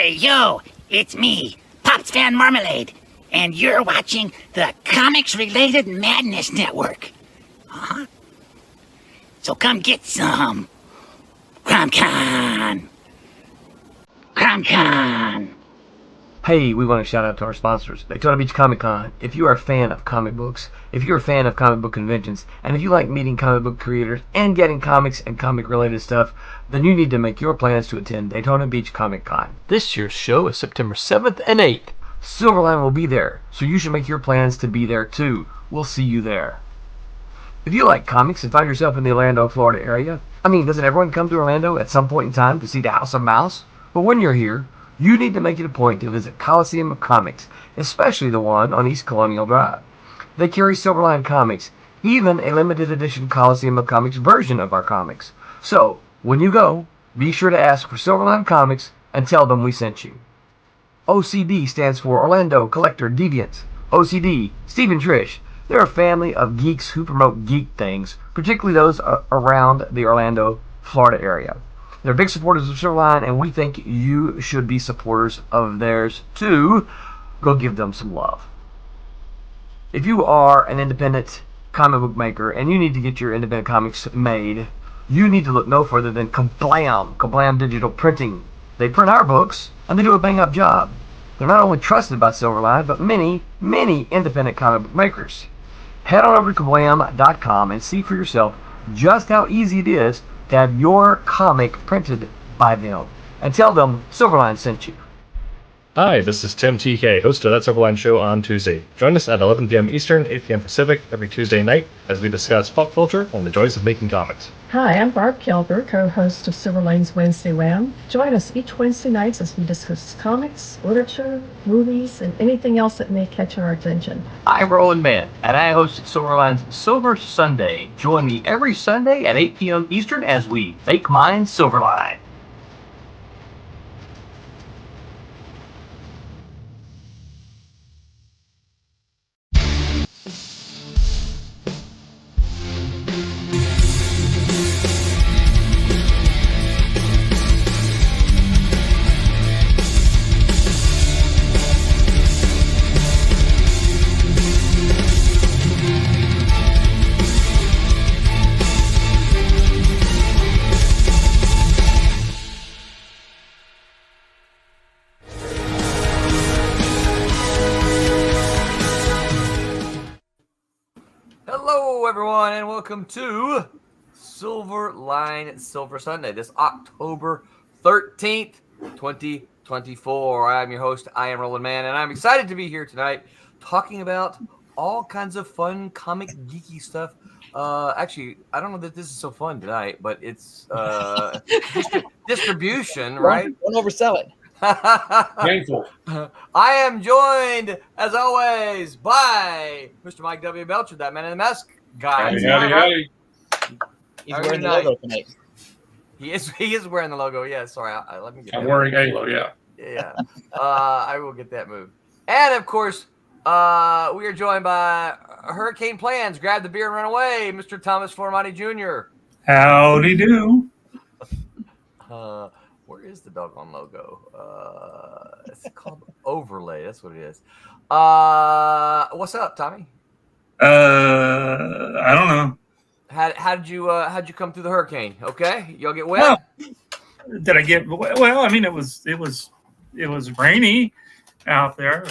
Hey, yo, it's me, Pops Van Marmalade, and you're watching the Comics-Related Madness Network. Uh-huh. So come get some. CromCon. Hey, we want to shout out to our sponsors, Daytona Beach Comic Con. If you are a fan of comic books, if you're a fan of comic book conventions, and if you like meeting comic book creators and getting comics and comic-related stuff, then you need to make your plans to attend Daytona Beach Comic Con. This year's show is September 7th and 8th. Silverline will be there, so you should make your plans to be there too. We'll see you there. If you like comics and find yourself in the Orlando, Florida area, doesn't everyone come to Orlando at some point in time to see the House of Mouse? But when you're here, you need to make it a point to visit Coliseum of Comics, especially the one on East Colonial Drive. They carry Silverline Comics, even a limited edition Coliseum of Comics version of our comics. So, when you go, be sure to ask for Silverline Comics and tell them we sent you. OCD stands for Orlando Collector Deviants. OCD, Steve and Trish, they're a family of geeks who promote geek things, particularly those around the Orlando, Florida area. They're big supporters of Silverline, and we think you should be supporters of theirs too. Go give them some love. If you are an independent comic book maker and you need to get your independent comics made, you need to look no further than Kablam Digital Printing. They print our books, and they do a bang-up job. They're not only trusted by Silverline, but many, many independent comic book makers. Head on over to kablam.com and see for yourself just how easy it is to have your comic printed by them. And tell them Silverline sent you. Hi, this is Tim TK, host of That Silverline Show on Tuesday. Join us at 11 p.m. Eastern, 8 p.m. Pacific every Tuesday night as we discuss pop culture and the joys of making comics. Hi, I'm Barb Kilber, co-host of Silverline's Wednesday Wham. Join us each Wednesday nights as we discuss comics, literature, movies, and anything else that may catch our attention. I'm Roland Mann, and I host Silverline's Silver Sunday. Join me every Sunday at 8 p.m. Eastern as we make mine Silverline. Welcome to Silverline Silver Sunday, this October 13th, 2024. I'm your host, I am Roland Mann, and I'm excited to be here tonight talking about all kinds of fun comic geeky stuff. Actually, I don't know that this is so fun tonight, but it's distribution, right? Don't oversell it. Painful. I am joined, as always, by Mr. Mike W. Belcher, that man in the mask guy. Howdy. He's wearing the logo tonight. He is wearing the logo. Yeah, sorry. Let me get. I'm wearing Halo. Yeah. Yeah. I will get that move. And of course, we are joined by Hurricane Plans. Grab the beer and run away, Mr. Thomas Formati Jr. Howdy do. Where is the doggone logo? It's called Overlay. That's what it is. What's up, Tommy? I don't know. How'd you come through the hurricane? Okay, y'all get wet? Well, did I get well? I mean, it was rainy out there.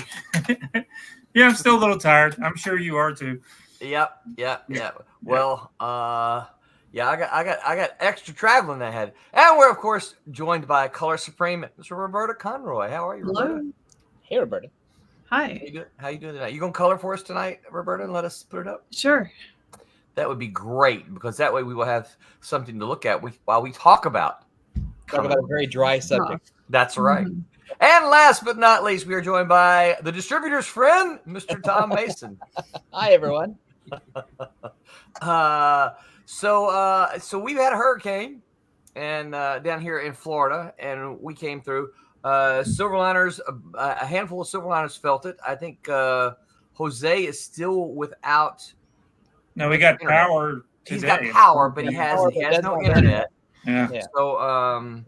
Yeah, I'm still a little tired. I'm sure you are too. Yep. Well, yeah, I got extra traveling ahead, and we're of course joined by Color Supreme, Mr. Roberta Conroy. How are you, Roberta? Hello. Hey, Roberta. Hi. How you doing tonight? You gonna color for us tonight, Roberta, and let us put it up? Sure. That would be great, because that way we will have something to look at while we talk about a very dry subject. That's right. Mm-hmm. And last but not least, we are joined by the distributor's friend, Mr. Tom Mason. Hi, everyone. So we've had a hurricane and down here in Florida, and we came through. Silverliners, a handful of Silverliners felt it. I think Jose is still without. No, we got internet. power He's got power, but he has no internet. Yeah. So,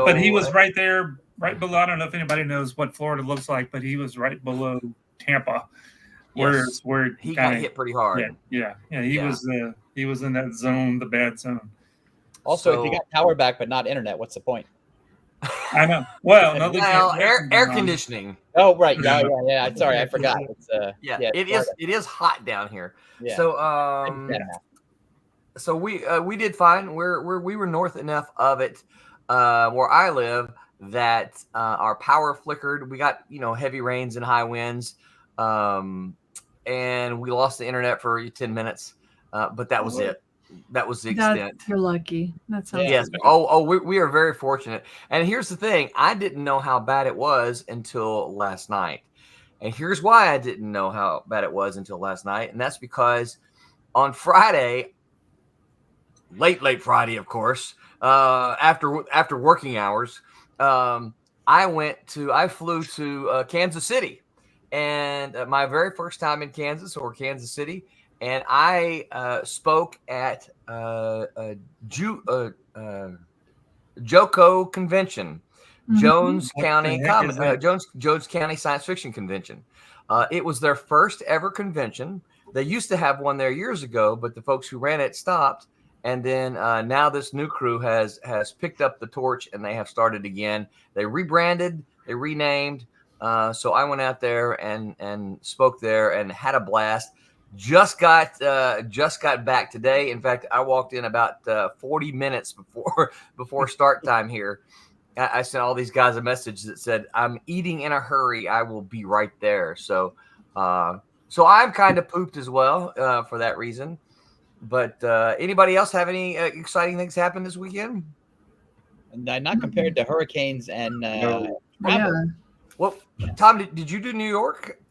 but he was right there right below. I don't know if anybody knows what Florida looks like, but he was right below Tampa, where he got hit pretty hard. Yeah. He was in that zone, the bad zone. Also, if you got power back but not internet, what's the point? I know. Well, air conditioning. Oh, right. Yeah. Sorry, I forgot. It's it is hot down here. Yeah. So we did fine. We were north enough of it where I live that our power flickered. We got heavy rains and high winds, and we lost the internet for 10 minutes. But that was it. That was the extent. You're lucky. That's yes. We are very fortunate. And here's the thing: I didn't know how bad it was until last night. And here's why I didn't know how bad it was until last night, and that's because on Friday, late Friday, of course, after working hours, I flew to Kansas City, and my very first time in Kansas City. And I spoke at JOCO convention, Jones County Science Fiction Convention. It was their first ever convention. They used to have one there years ago, but the folks who ran it stopped. And then now this new crew has picked up the torch, and they have started again. They rebranded, they renamed. So I went out there and spoke there and had a blast. Just got back today. In fact, I walked in about 40 minutes before start time here. I sent all these guys a message that said, "I'm eating in a hurry. I will be right there." So I'm kind of pooped as well for that reason. But anybody else have any exciting things happen this weekend? Not compared to hurricanes and Yeah. Well, Tom, did you do New York?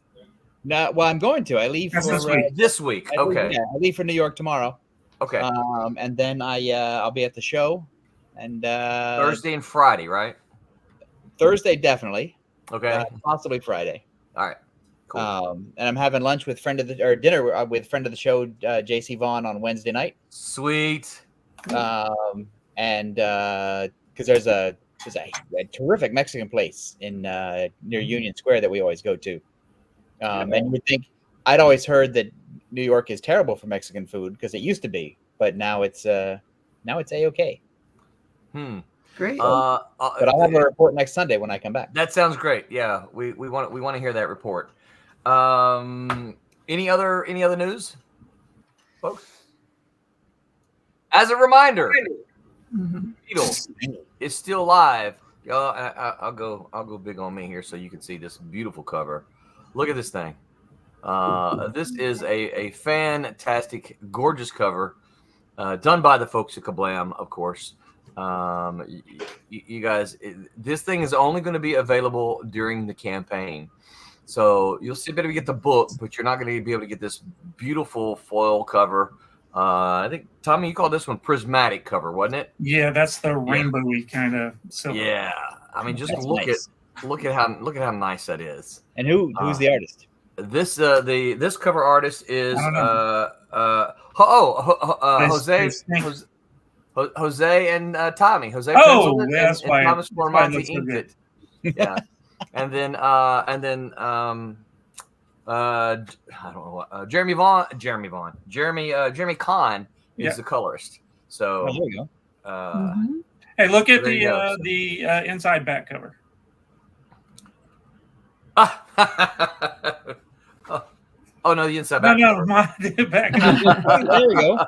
No, well, I'm going to. I leave for this week. Okay. I leave for New York tomorrow. Okay. And then I'll be at the show, and Thursday and Friday, right? Thursday definitely. Okay. Possibly Friday. All right. Cool. And I'm having lunch with dinner with friend of the show, JC Vaughn, on Wednesday night. Sweet. And because there's a terrific Mexican place in near Union Square that we always go to. And you would think, I'd always heard that New York is terrible for Mexican food because it used to be, but now it's A-okay. Great. But I'll have a report next Sunday when I come back. That sounds great. Yeah, we want to hear that report. Any other news, folks? As a reminder, Beetle is still live. I'll go big on me here so you can see this beautiful cover. Look at this thing. This is a fantastic, gorgeous cover done by the folks at Kablam, of course. You guys, this thing is only going to be available during the campaign. So you'll still be able to get the book, but you're not going to be able to get this beautiful foil cover. I think, Tommy, you called this one prismatic cover, wasn't it? Yeah, that's the rainbowy kind of silver. Yeah. I mean, just look at how nice that is. And who's the artist? This cover artist is Jose and Tommy. Jose penciled it, and Thomas Formonte inked it. Yeah. and then I don't know what Jeremy Kahn is the colorist. So there you go. Hey, look at the inside back cover. Oh no, the inside back. No, the back cover. There you go.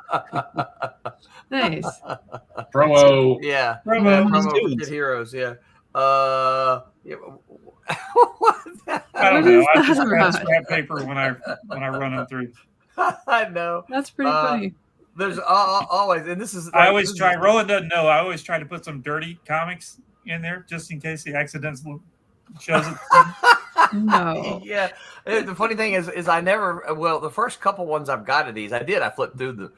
Nice. Promo. Yeah. Promo. For Kid Heroes. Yeah. I don't know. I just grab scrap paper when I run them through. I know. That's pretty funny. There's always, and this is. Like, I always try. Roland doesn't know. I always try to put some dirty comics in there just in case he accidentally shows it. No. Yeah. The funny thing is I never. Well, the first couple ones I've got of these, I did. I flipped through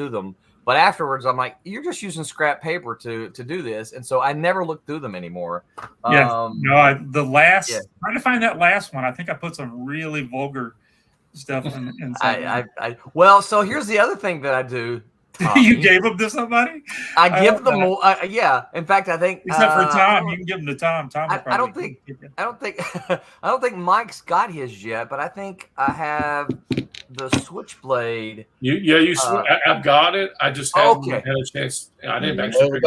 them. But afterwards, I'm like, you're just using scrap paper to do this, and so I never looked through them anymore. Yeah, trying to find that last one. I think I put some really vulgar stuff inside. Well, so here's the other thing that I do. Tommy. You gave them to somebody? I give them more. Yeah. In fact, I think Except for Tom, you can give them to Tom. Tom will I don't probably think I don't think Mike's got his yet, but I think I have the Switchblade. I've got it. I just haven't had a chance. I didn't actually.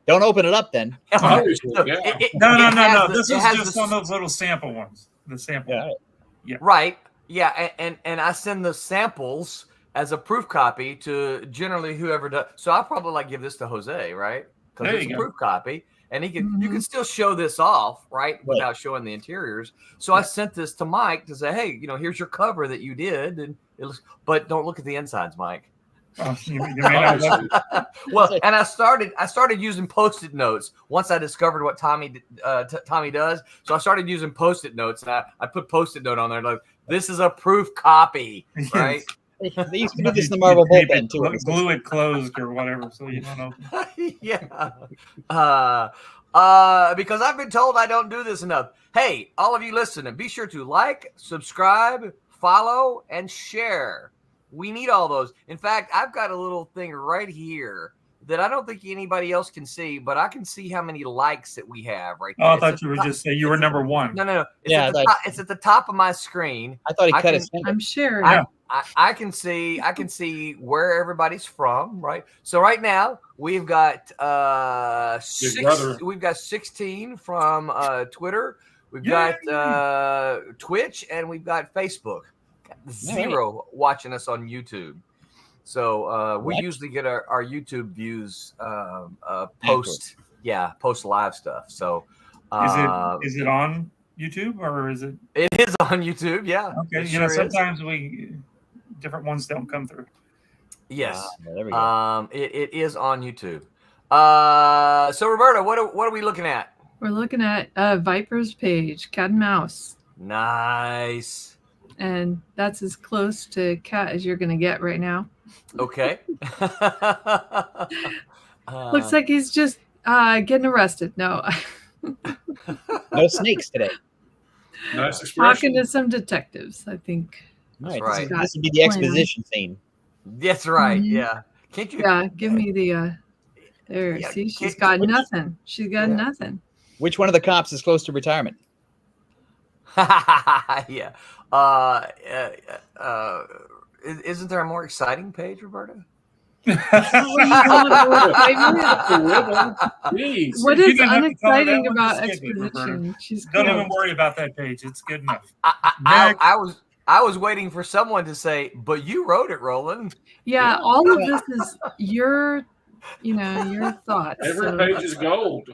Don't open it up then. No. This is just on those little sample ones. The sample. Yeah. Right. Yeah. And I send the samples as a proof copy to generally whoever does. So I'll probably give this to Jose, right? Because it's a proof copy. And he can you can still show this off, right? Without showing the interiors. So I sent this to Mike to say, hey, here's your cover that you did. And but don't look at the insides, Mike. Oh, you may not well, and I started using Post-it notes once I discovered what Tommy does. So I started using Post-it notes, and I put Post-it note on there like, this is a proof copy, right? They used to do this in the Marvel bullpen too. Glue it closed or whatever, so you don't know. Yeah. Because I've been told I don't do this enough. Hey, all of you listening, be sure to like, subscribe, follow, and share. We need all those. In fact, I've got a little thing right here that I don't think anybody else can see, but I can see how many likes that we have right there. Oh, I thought you were just saying you were number one. No. It's at the top of my screen. I thought he cut his finger. I'm sure. I can see where everybody's from, right? So right now we've got 16 from Twitter. We've got Twitch, and we've got Facebook. 0 watching us on YouTube. So we usually get our YouTube views post live stuff. So is it on YouTube or is it? It is on YouTube. Yeah. Okay. Sometimes different ones don't come through. Yes. There we go. It is on YouTube. So Roberta, what are we looking at? We're looking at Viper's page, Cat and Mouse. Nice. And that's as close to cat as you're going to get right now. Okay. Looks like he's just getting arrested. No. No snakes today. Nice expression. Talking to some detectives, I think. Right. Right. This would be the exposition scene. That's right. Yeah. Can't you? Yeah. Give me the. There. Yeah, see, she's got nothing. She's got nothing. Which one of the cops is close to retirement? Yeah. Isn't there a more exciting page, Roberta? What is unexciting about exposition? Don't even worry about that page. It's good enough. I was waiting for someone to say, but you wrote it, Roland. Yeah, all of this is your thoughts. Every page is gold.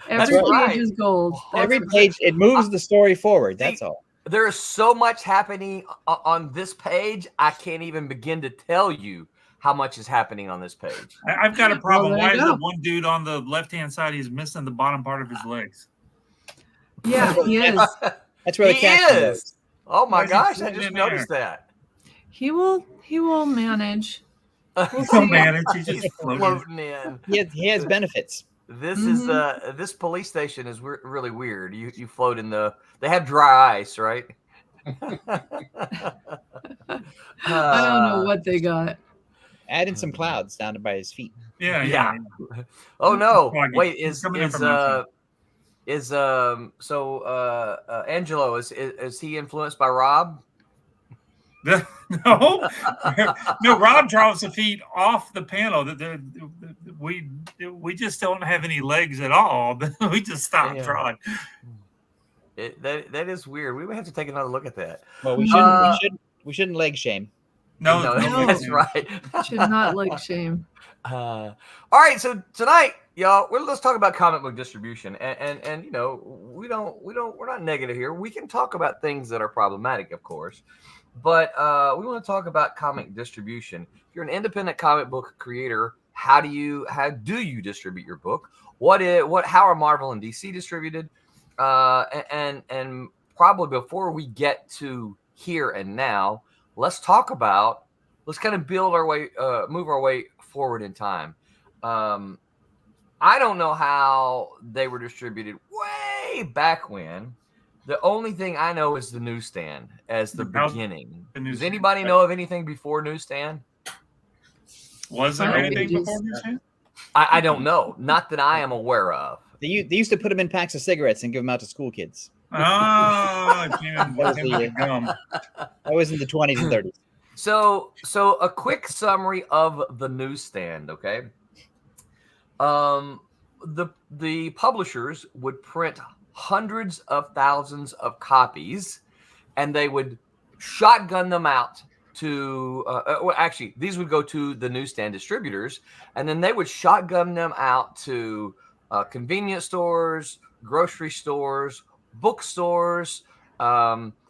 Every page is gold. Every page, it moves the story forward. That's all. There is so much happening on this page. I can't even begin to tell you how much is happening on this page. I've got a problem. Why is the one dude on the left-hand side, he's missing the bottom part of his legs? Yeah, he is. That's where the cat is. Oh my gosh, I just noticed that. He will manage. He'll manage. He's just floating in. He has benefits. This is this police station is really weird. You float in they have dry ice, right? I don't know what they got. Add in some clouds down by his feet. Yeah. Oh no! Wait, Angelo is he influenced by Rob? No, Rob draws the feet off the panel. We just don't have any legs at all. We just stopped drawing. That is weird. We would have to take another look at that. Well, we shouldn't leg shame. No, that's right. Should not leg shame. All right, so tonight, y'all, let's talk about comic book distribution, and we're not negative here. We can talk about things that are problematic, of course. But we want to talk about comic distribution. If you're an independent comic book creator, how do you distribute your book? How are Marvel and DC distributed? And probably before we get to here and now, let's kind of move our way forward in time. I don't know how they were distributed way back when. The only thing I know is the newsstand as the beginning. Does anybody know of anything before newsstand? Was there anything before newsstand? I don't know. Not that I am aware of. They used to put them in packs of cigarettes and give them out to school kids. Oh, That was in the 20s and 30s. So a quick summary of the newsstand, okay? The publishers would print hundreds of thousands of copies, and they would shotgun them out to actually these would go to the newsstand distributors, and then they would shotgun them out to convenience stores, grocery stores, bookstores, drugstores.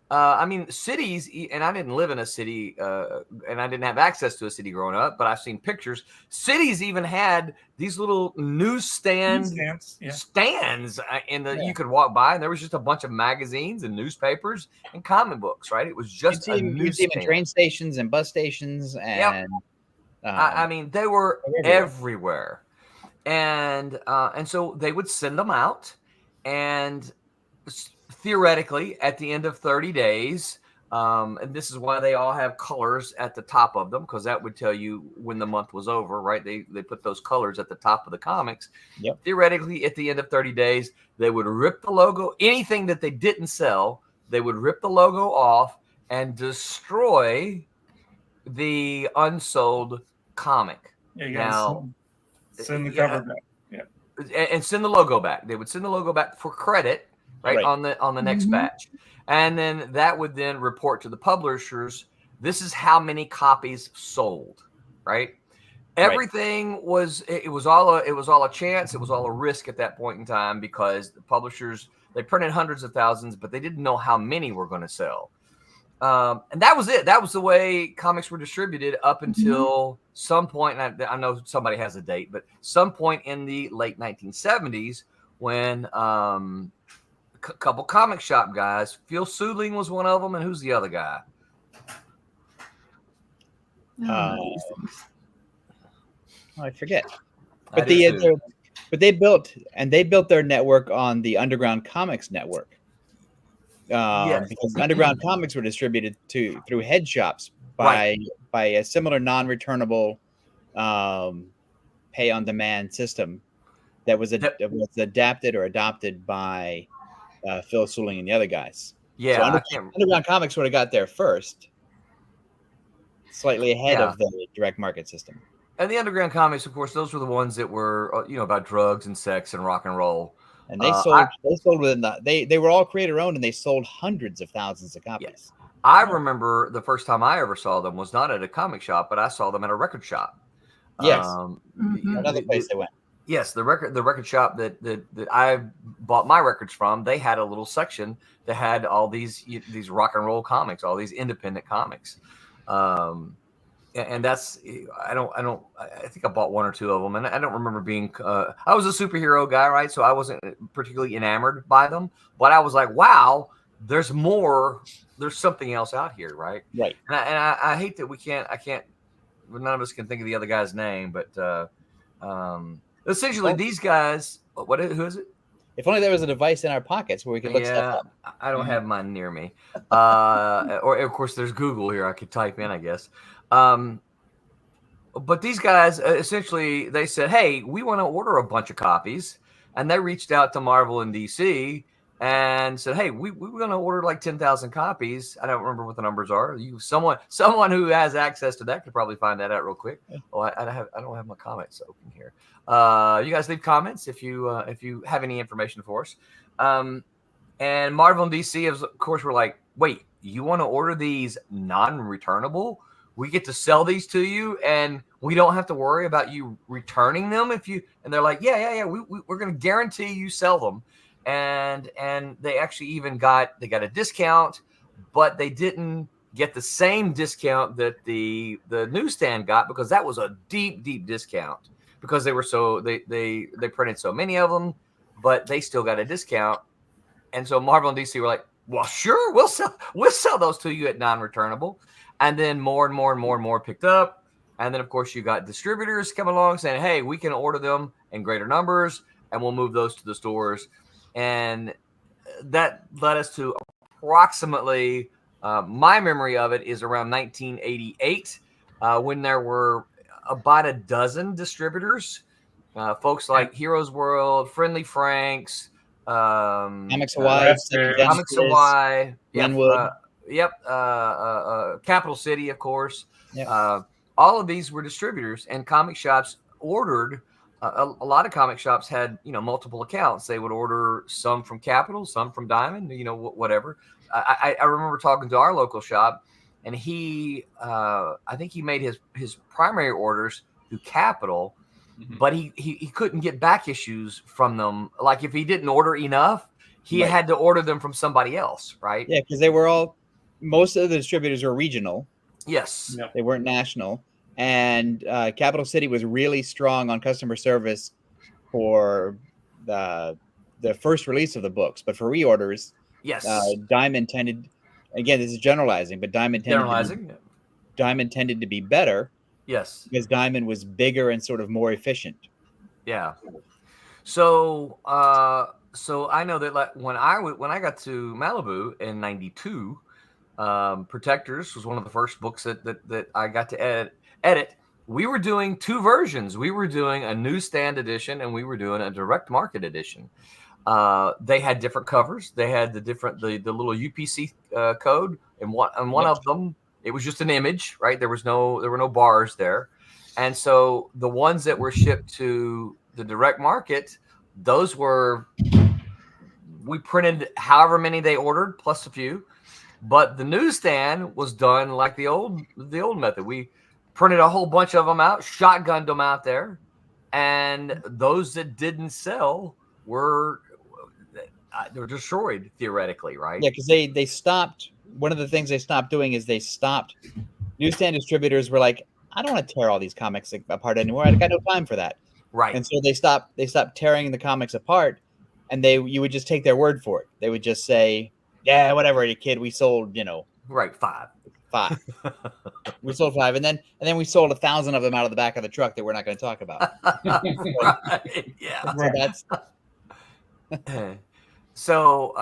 I mean, cities, and I didn't live in a city, and I didn't have access to a city growing up, but I've seen pictures. Cities even had these little newsstand stands you could walk by, and there was just a bunch of magazines and newspapers and comic books, right? It was just a newsstand. You'd see them in train stations and bus stations, and I mean, they were everywhere. And so they would send them out, and theoretically, at the end of 30 days, and this is why they all have colors at the top of them, because that would tell you when the month was over, right? They put those colors at the top of the comics. Yep. Theoretically, at the end of 30 days, they would rip the logo. Anything that they didn't sell, they would rip the logo off and destroy the unsold comic. Yeah, now, send the cover back. Yeah, and send the logo back. They would send the logo back for credit, right. on the next batch, and then that would then report to the publishers. This is how many copies sold, right? Everything was all a chance. It was all a risk at that point in time, because the publishers, they printed hundreds of thousands, but they didn't know how many were going to sell. And that was it. That was the way comics were distributed up until some point. And I know somebody has a date, but some point in the late 1970s, when a couple comic shop guys, Phil Sudling was one of them, and who's the other guy? I forget. But they built their network on the Underground Comics network. Because Underground Comics were distributed through head shops by a similar non-returnable pay-on-demand system that was adapted or adopted by Phil Sudling and the other guys. Yeah, so Underground Comics would have got there first, slightly ahead of the direct market system. And the Underground Comics, of course, those were the ones that were about drugs and sex and rock and roll. And they sold within they were all creator owned, and they sold hundreds of thousands of copies. Yes. I remember the first time I ever saw them was not at a comic shop, but I saw them at a record shop. Yes, another place they went. Yes, the record shop that I bought my records from, they had a little section that had all these rock and roll comics, all these independent comics. And that's I think I bought one or two of them, and I don't remember being I was a superhero guy, right? So I wasn't particularly enamored by them, but I was like, wow, there's more, there's something else out here, right? Right. And I hate that I can't none of us can think of the other guy's name, but essentially these guys, who is it? If only there was a device in our pockets where we could look stuff up. I don't have mine near me. Or of course there's Google here. I could type in, I guess. But these guys, essentially, they said, hey, we want to order a bunch of copies. And they reached out to Marvel in DC and said, hey, we're going to order like 10,000 copies. I don't remember what the numbers are. Someone who has access to that could probably find that out real quick. Oh, I don't have my comments open here. You guys leave comments if you have any information for us. And Marvel and DC, of course, were like, wait, you want to order these non-returnable? We get to sell these to you, and we don't have to worry about you returning them if you. And they're like, yeah. We're going to guarantee you sell them, and they actually even got a discount, but they didn't get the same discount that the newsstand got, because that was a deep discount, because they were they printed so many of them, but they still got a discount, and so Marvel and DC were like, well, sure, we'll sell those to you at non-returnable. And then more and more picked up. And then, of course, you got distributors come along saying, hey, we can order them in greater numbers, and we'll move those to the stores. And that led us to approximately My memory of it is around 1988 when there were about a dozen distributors, folks like Heroes World, Friendly Franks, Comics Hawaii, Comics Hawaii, Glenwood. Capital City, of course. Yep. All of these were distributors, and comic shops ordered. A lot of comic shops had, multiple accounts. They would order some from Capital, some from Diamond, whatever. I remember talking to our local shop, and I think he made his primary orders through Capital, but he couldn't get back issues from them. Like if he didn't order enough, he had to order them from somebody else, right? Yeah, because most of the distributors were regional. Yes. They weren't national. And Capital City was really strong on customer service for the first release of the books. But for reorders, yes, Diamond tended, again, this is generalizing, but Diamond tended to be better. Yes. Because Diamond was bigger and sort of more efficient. Yeah. So I know that like when I got to Malibu in '92, Protectors was one of the first books that I got to edit. We were doing two versions. We were doing a newsstand edition and we were doing a direct market edition. They had different covers. They had the little UPC code, and one of them, it was just an image, right? There were no bars there. And so the ones that were shipped to the direct market, we printed however many they ordered plus a few. But the newsstand was done like the old method. We printed a whole bunch of them out, shotgunned them out there, and those that didn't sell were destroyed theoretically, right? Yeah, because they stopped. One of the things they stopped doing is newsstand distributors were like, I don't want to tear all these comics apart anymore. I got no time for that. Right. And so they stopped tearing the comics apart, and you would just take their word for it. They would just say, yeah, whatever, you kid, we sold, right, 5. We sold 5, and then we sold 1,000 of them out of the back of the truck that we're not going to talk about. Right. Yeah. So that's So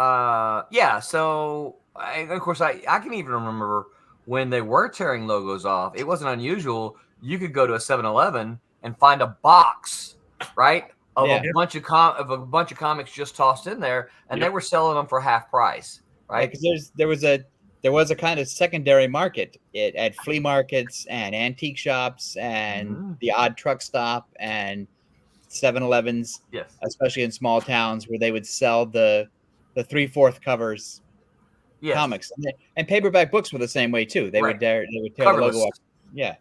of course I can even remember when they were tearing logos off. It wasn't unusual. You could go to a 7-Eleven and find a box, right, of a bunch of comics just tossed in there, and they were selling them for half price, right? Because there was a kind of secondary market at flea markets and antique shops and the odd truck stop and 7-Elevens, yes, especially in small towns where they would sell the 3/4 covers comics, and paperback books were the same way too. They would tear the logo off. Yeah.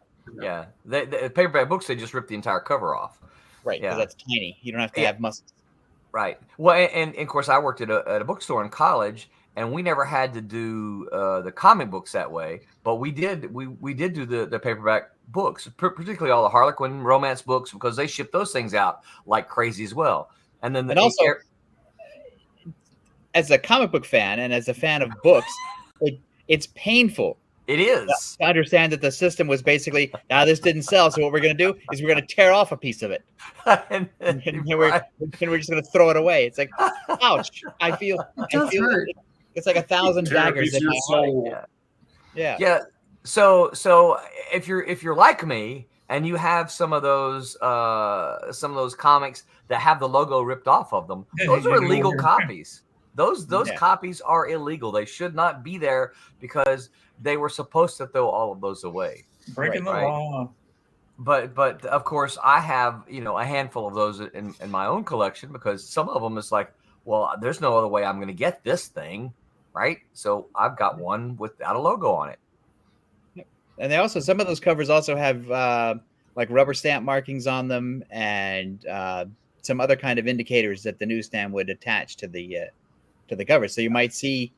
The paperback books, they just ripped the entire cover off. Right, because that's tiny. You don't have to have muscles. Right. Well, and of course, I worked at a bookstore in college, and we never had to do the comic books that way, but we did do the paperback books, particularly all the Harlequin romance books, because they ship those things out like crazy as well. And then also, as a comic book fan and as a fan of books, it's painful. It is to understand that the system was basically, this didn't sell, so what we're going to do is we're going to tear off a piece of it, and we're just going to throw it away. It's like, ouch! I feel hurt. It's like 1,000 daggers in my heart. Yeah. So if you're like me and you have some of those comics that have the logo ripped off of them, those are illegal copies. Those copies are illegal. They should not be there because they were supposed to throw all of those away. Breaking the law. But of course I have a handful of those in my own collection, because some of them is like, well, there's no other way I'm going to get this thing, right? So I've got one without a logo on it. And they also, some of those covers also have like rubber stamp markings on them, and some other kind of indicators that the newsstand would attach to the cover. So you might see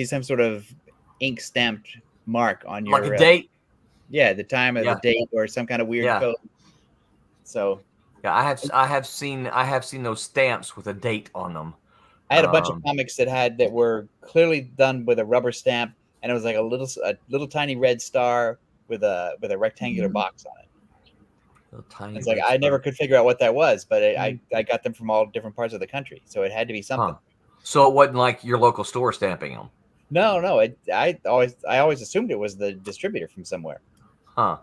some sort of ink stamped mark on your, like a date. The time of the date, or some kind of weird code. So I have seen those stamps with a date on them. I had a bunch of comics that were clearly done with a rubber stamp, and it was like a little tiny red star with a rectangular box on it. It's like I never could figure out what that was, but I got them from all different parts of the country, so it had to be something. So it wasn't like your local store stamping them. No, no. I always assumed it was the distributor from somewhere. Huh.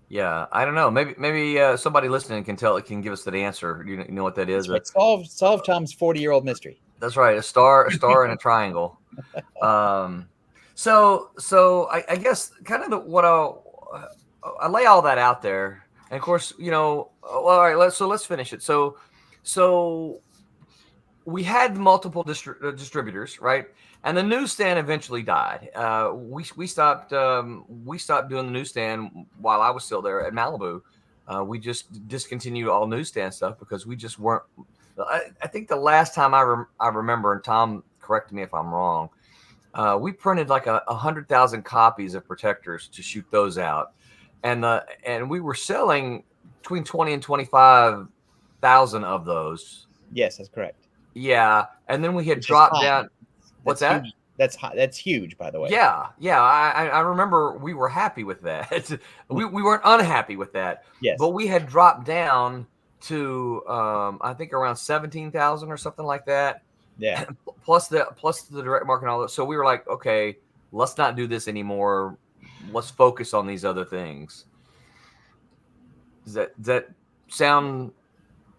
Yeah, I don't know. Maybe somebody listening can give us that answer. You know what that is? Right. Solve Tom's 40-year-old mystery. That's right. A star, and a triangle. So I guess kind of I lay all that out there, and of course, well, all right. Let's finish it. So we had multiple distributors, right? And the newsstand eventually died. We stopped doing the newsstand while I was still there at Malibu. We just discontinued all newsstand stuff because we just weren't. I think the last time I remember, and Tom, correct me if I'm wrong, we printed like 100,000 copies of Protectors to shoot those out, and we were selling between 20 and 25,000 of those. Yes, that's correct. Yeah, and then we had dropped down. What's that? Huge. That's huge, by the way. Yeah. I remember we were happy with that. we weren't unhappy with that. Yes. But we had dropped down to I think around 17,000 or something like that. Yeah. Plus the direct market and all that. So we were like, okay, let's not do this anymore. Let's focus on these other things. Does that sound?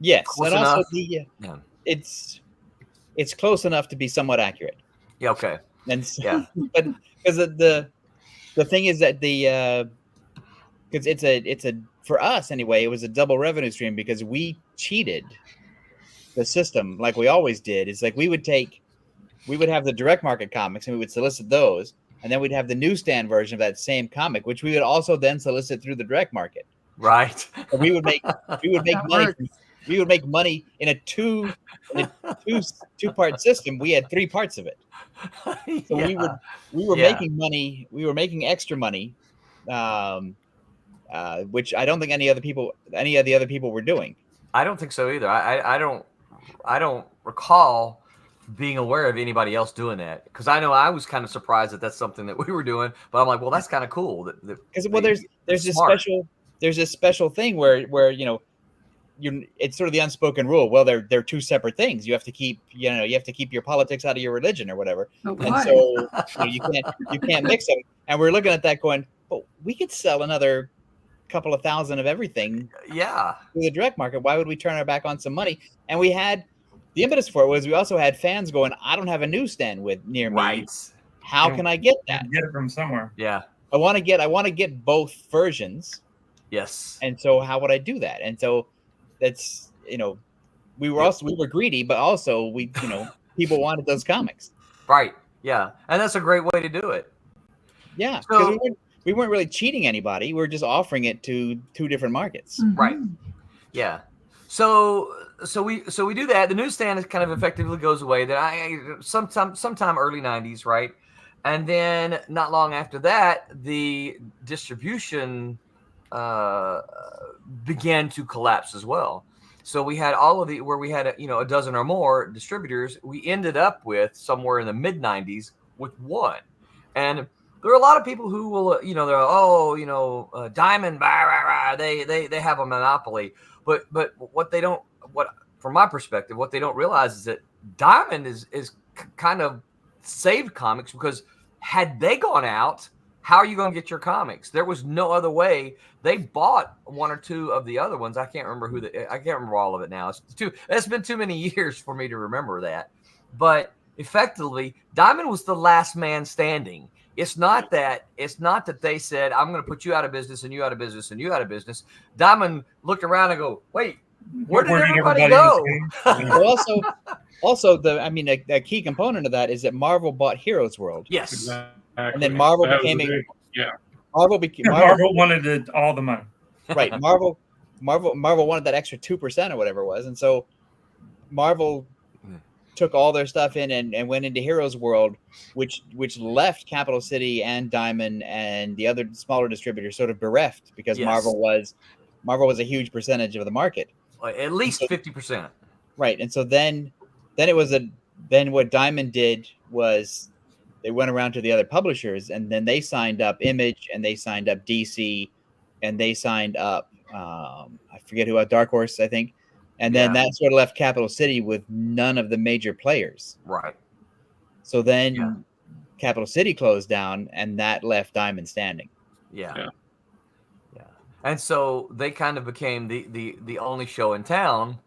Yes. Close and enough? Also it's close enough to be somewhat accurate. Yeah. Okay. And so, yeah, but because the thing is that because it's a for us anyway, it was a double revenue stream because we cheated the system like we always did. It's like we would have the direct market comics and we would solicit those, and then we'd have the newsstand version of that same comic, which we would also then solicit through the direct market. Right. And we would make money. We would make money in a two-part system. We had 3 parts of it. So yeah. we were making money. We were making extra money, which I don't think any of the other people were doing. I don't think so either. I don't recall being aware of anybody else doing that, because I know I was kind of surprised that that's something that we were doing. But I'm like, well, that's kind of cool. Because there's this special thing where it's sort of the unspoken rule. Well, they're 2 separate things. You have to keep your politics out of your religion or whatever. And so you can't mix them. And we're looking at that going, well, we could sell another couple of thousand of everything. Yeah. To the direct market. Why would we turn our back on some money? And we had the impetus for it was we also had fans going, I don't have a newsstand near me. Right. How can I get that? Get it from somewhere. Yeah. I want to get both versions. Yes. And so how would I do that? And so that's we were greedy, but also people wanted those comics. Right. Yeah. And that's a great way to do it. Yeah. So we weren't really cheating anybody. We were just offering it to 2 different markets. Mm-hmm. Right. Yeah. So we do that. The newsstand kind of effectively goes away. Then sometime early 90s, right? And then not long after that, the distribution began to collapse as well. So we had where we had a dozen or more distributors. We ended up with somewhere in the mid 90s with 1, and there are a lot of people who will they're Diamond, they have a monopoly, but from my perspective, what they don't realize is that Diamond is kind of saved comics, because had they gone out, how are you going to get your comics? There was no other way. They bought 1 or 2 of the other ones. I can't remember I can't remember all of it now. It's been too many years for me to remember that. But effectively, Diamond was the last man standing. It's not that they said, I'm going to put you out of business and you out of business and you out of business. Diamond looked around and go, wait, where did everybody go? Also, a key component of that is that Marvel bought Heroes World. Yes. Exactly. And then Marvel became Marvel wanted all the money. Right. Marvel wanted that extra 2% or whatever it was. And so Marvel took all their stuff in and went into Heroes World, which left Capital City and Diamond and the other smaller distributors sort of bereft, because Yes. Marvel was a huge percentage of the market. At least 50%. Right. And so then what Diamond did was they went around to the other publishers, and then they signed up Image, and they signed up DC, and they signed up I forget who, Dark Horse, I think. And then that sort of left Capital City with none of the major players. Right. So then Capital City closed down, and that left Diamond standing. Yeah. And so they kind of became the only show in town,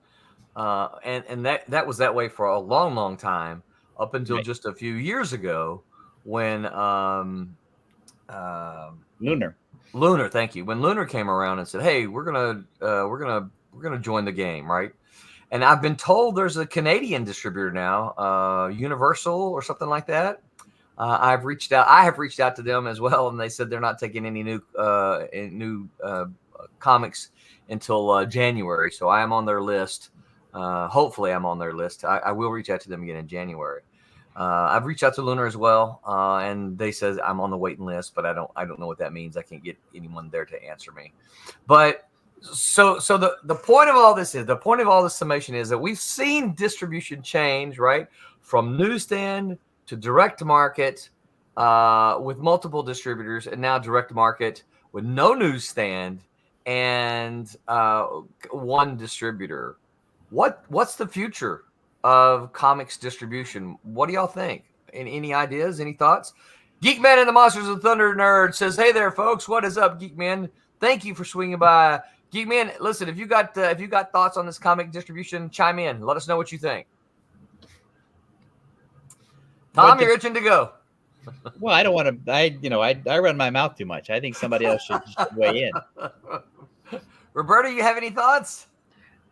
and that was that way for a long time, up until just a few years ago when Lunar, thank you. When Lunar came around and said, "Hey, we're gonna join the game," right? And I've been told there's a Canadian distributor now, Universal or something like that. I have reached out to them as well, and they said they're not taking any new comics until January. So I am on their list. Hopefully, I'm on their list. I will reach out to them again in January. I've reached out to Lunar as well, and they says I'm on the waiting list, but I don't know what that means. I can't get anyone there to answer me. But so the point of all this summation is that we've seen distribution change, right, from newsstand to direct market with multiple distributors, and now direct market with no newsstand and one distributor. What's the future of comics distribution? What do y'all think? Any ideas? Any thoughts? Geekmen and the Monsters of Thunder Nerd says, "Hey there, folks. What is up, Geekmen? Thank you for swinging by." Geekmen, listen, if you got thoughts on this comic distribution, chime in. Let us know what you think. Tom, you're itching to go. Well, I don't want to. I run my mouth too much. I think somebody else should weigh in. Roberta, you have any thoughts?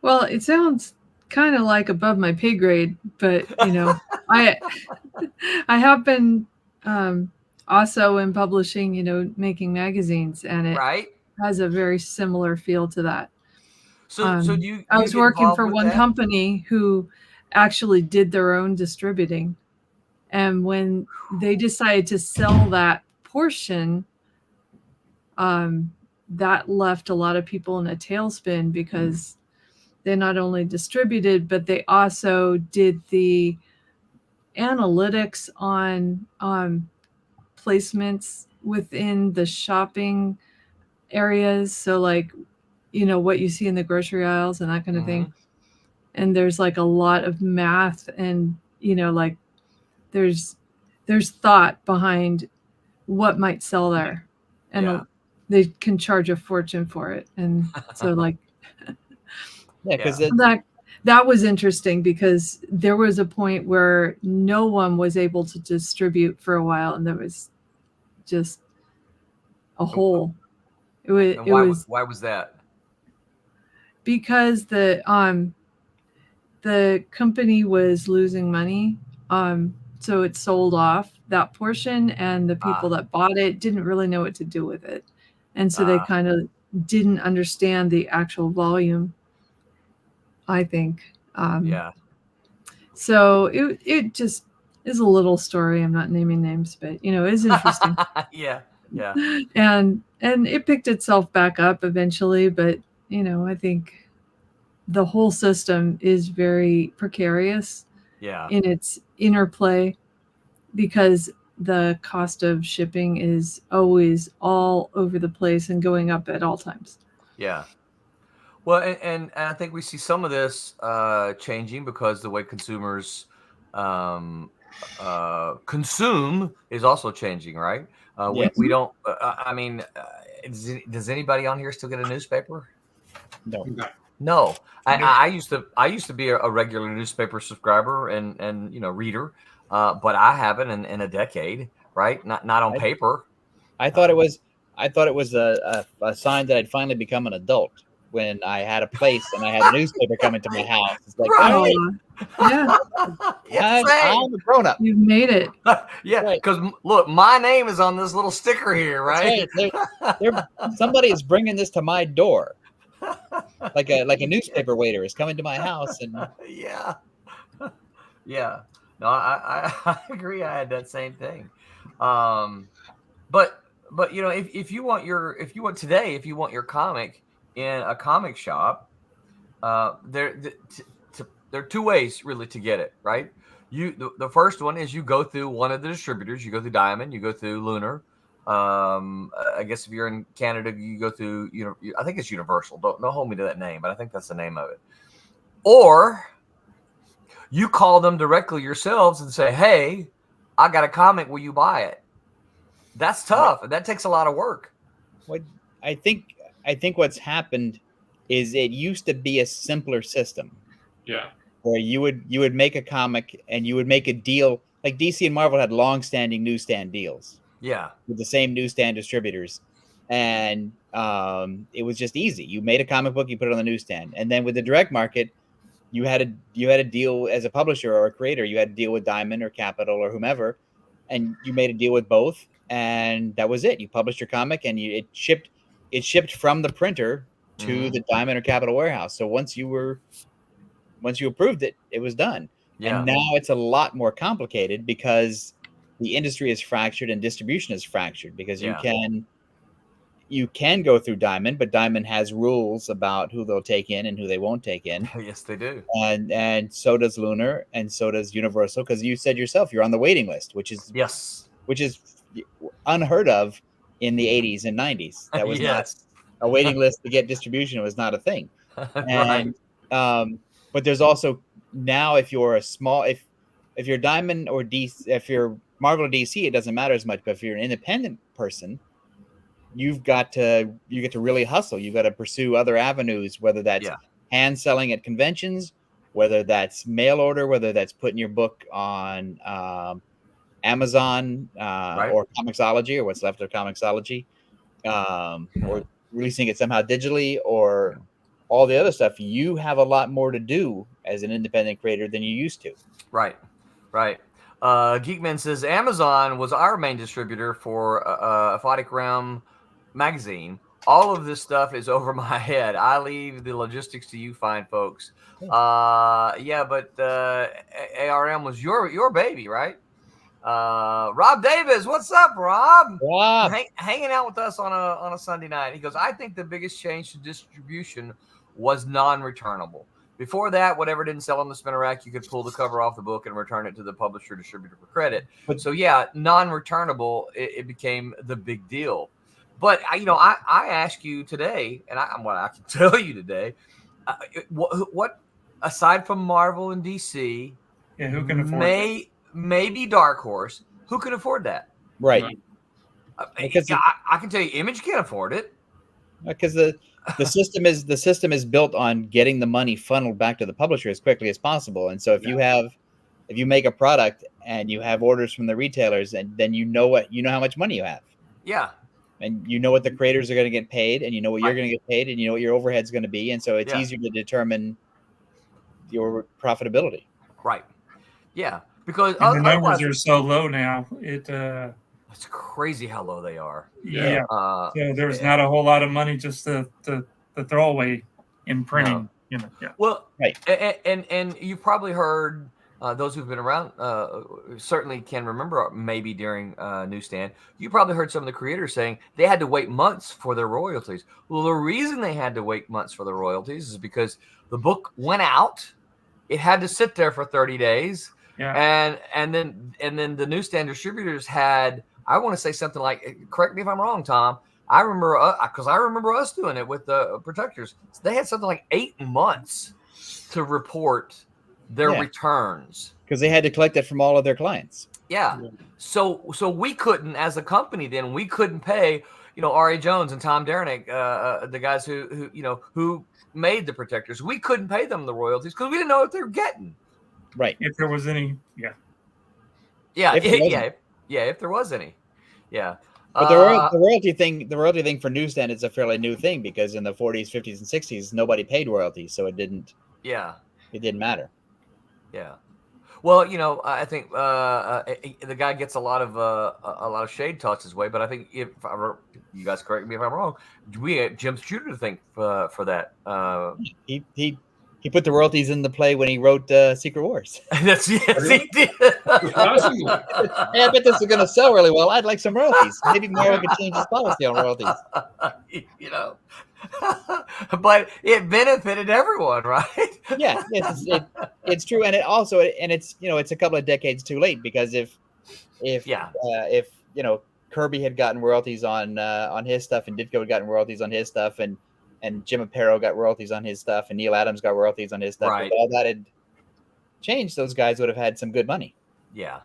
Well, it sounds kind of like above my pay grade, but I have been also in publishing, making magazines, and it has a very similar feel to that. So do you? I was working for one company who actually did their own distributing, and when they decided to sell that portion, that left a lot of people in a tailspin because they not only distributed, but they also did the analytics on placements within the shopping areas. So like, what you see in the grocery aisles and that kind of thing. And there's like a lot of math and, like there's thought behind what might sell there. And they can charge a fortune for it. And so like, because that was interesting because there was a point where no one was able to distribute for a while, and there was just a hole. Why was that? Because the company was losing money, so it sold off that portion, and the people that bought it didn't really know what to do with it, and so they kind of didn't understand the actual volume, I think. So it just is a little story. I'm not naming names, but it's interesting. Yeah. And it picked itself back up eventually, but I think the whole system is very precarious in its interplay because the cost of shipping is always all over the place and going up at all times. Yeah. Well, and I think we see some of this changing because the way consumers consume is also changing, right? We don't. Does anybody on here still get a newspaper? No. I used to be a regular newspaper subscriber and reader, but I haven't in a decade, right? Not on paper. I thought it was a sign that I'd finally become an adult when I had a place and I had a newspaper coming to my house. It's like, I'm a grown up. You've made it. Because look, my name is on this little sticker here, right? Somebody is bringing this to my door, like a newspaper waiter is coming to my house, and No, I agree. I had that same thing. But if you want your comic in a comic shop, there are two ways really to get it, right? The first one is you go through one of the distributors. You go through Diamond, you go through Lunar. I guess if you're in Canada, you go through, I think it's Universal. Don't hold me to that name, but I think that's the name of it. Or you call them directly yourselves and say, "Hey, I got a comic. Will you buy it? That's tough. That takes a lot of work. What I think what's happened is it used to be a simpler system. Yeah. Where you would make a comic and you would make a deal. Like DC and Marvel had long-standing newsstand deals. Yeah. With the same newsstand distributors. And it was just easy. You made a comic book, you put it on the newsstand. And then with the direct market, you had a deal as a publisher or a creator. You had to deal with Diamond or Capital or whomever, and you made a deal with both, and that was it. You published your comic, and it shipped from the printer to the Diamond or Capital warehouse. So once you approved it, it was done. Yeah. And now it's a lot more complicated because the industry is fractured and distribution is fractured because you can go through Diamond, but Diamond has rules about who they'll take in and who they won't take in. Yes, they do. And so does Lunar, and so does Universal, because you said yourself you're on the waiting list, which is unheard of in the 80s and 90s. That was not a waiting list to get distribution. It was not a thing. And but there's also now if you're Diamond or DC, if you're Marvel or DC, it doesn't matter as much. But if you're an independent person, you get to really hustle. You've got to pursue other avenues, whether that's hand selling at conventions, whether that's mail order, whether that's putting your book on Amazon or Comixology or what's left of Comixology, or releasing it somehow digitally, or all the other stuff. You have a lot more to do as an independent creator than you used to. Right. Geekmen says Amazon was our main distributor for Aquatic Realm magazine. All of this stuff is over my head. I leave the logistics to you fine folks. But ARM was your baby, right? Rob Davis, what's up, Rob? Hanging out with us on a Sunday night. He goes, I think the biggest change to distribution was non-returnable. Before that, whatever didn't sell on the spinner rack, you could pull the cover off the book and return it to the publisher distributor for credit. So non-returnable, it became the big deal. But I ask you today, and I can tell you today, what aside from Marvel and DC, who can afford maybe Dark Horse, who can afford that? Right. Because I can tell you, Image can't afford it. Because the system is built on getting the money funneled back to the publisher as quickly as possible. And so if you make a product and you have orders from the retailers, and then you know how much money you have. Yeah. And you know what the creators are going to get paid, and you know what you're going to get paid, and you know what your overhead's going to be. And so it's easier to determine your profitability. Right. Yeah. Because the numbers are so low now. It's crazy how low they are. Yeah. So there's not a whole lot of money just to throw away in printing. No. Well, and you've probably heard those who've been around certainly can remember maybe during newsstand. You probably heard some of the creators saying they had to wait months for their royalties. Well, the reason they had to wait months for the royalties is because the book went out. It had to sit there for 30 days. Yeah. And then the newsstand distributors had, I want to say something like, correct me if I'm wrong, Tom. I remember because I remember us doing it with the protectors. So they had something like 8 months to report their returns because they had to collect it from all of their clients. Yeah. So we couldn't, as a company, then we couldn't pay, R.A. Jones and Tom Derenick, the guys who made the protectors. We couldn't pay them the royalties because we didn't know what they were getting. Right. If there was any, if there was any. Yeah. But the royalty thing for newsstand is a fairly new thing because in the 40s, 50s, and 60s, nobody paid royalties, so it didn't matter. Yeah. Well, I think the guy gets a lot of shade tossed his way, but I think you guys correct me if I'm wrong, we had Jim Shooter to thank for that. He put the royalties in the play when he wrote Secret Wars. Yes, he did. Hey, I bet this is going to sell really well. I'd like some royalties. Maybe Marvel could change his policy on royalties. But it benefited everyone, right? Yeah, it's true, and it's a couple of decades too late because if Kirby had gotten royalties on his stuff, and Ditko had gotten royalties on his stuff, and Jim Aparo got royalties on his stuff, and Neil Adams got royalties on his stuff. Right. If all that had changed, those guys would have had some good money. Yeah.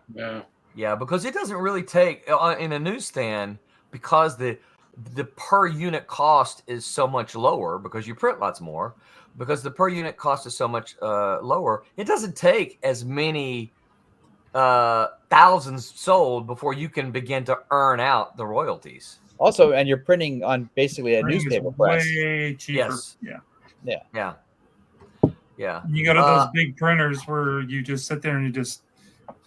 Yeah, because it doesn't really take in a newsstand, because the per unit cost is so much lower because you print lots more. Because the per unit cost is so much lower, it doesn't take as many thousands sold before you can begin to earn out the royalties. Also, and you're printing on basically a Printing is newspaper press. way cheaper. Yes. Yeah. Yeah. You go to those big printers where you just sit there and you just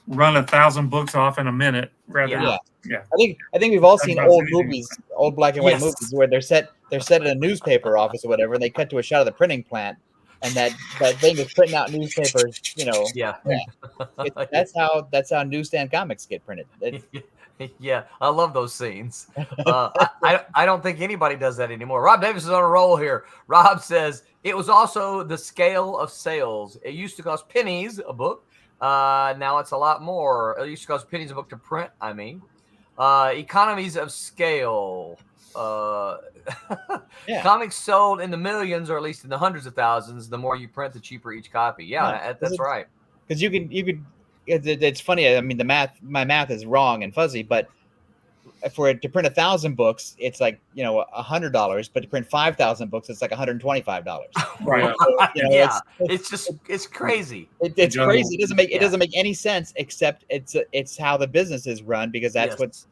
run 1,000 books off in a minute. Rather, Yeah. I think we've all seen About old anything. movies, old black and white Yes. movies where they're set in a newspaper office or whatever, and they cut to a shot of the printing plant, and that thing is printing out newspapers. Yeah. That's how newsstand comics get printed. Yeah, I love those scenes. I don't think anybody does that anymore. Rob Davis is on a roll here. Rob says it was also the scale of sales. It used to cost pennies a book. Now it's a lot more. It used to cost pennies a book to print. I mean, economies of scale. Comics sold in the millions, or at least in the hundreds of thousands. The more you print, the cheaper each copy. Yeah, that's right. Because you could. It's funny. I mean, my math is wrong and fuzzy, but for it to print 1,000 books, it's like $100. But to print 5,000 books, it's like $125. Right. So, it's crazy. It's crazy. It doesn't make any sense, except it's how the business is run, because that's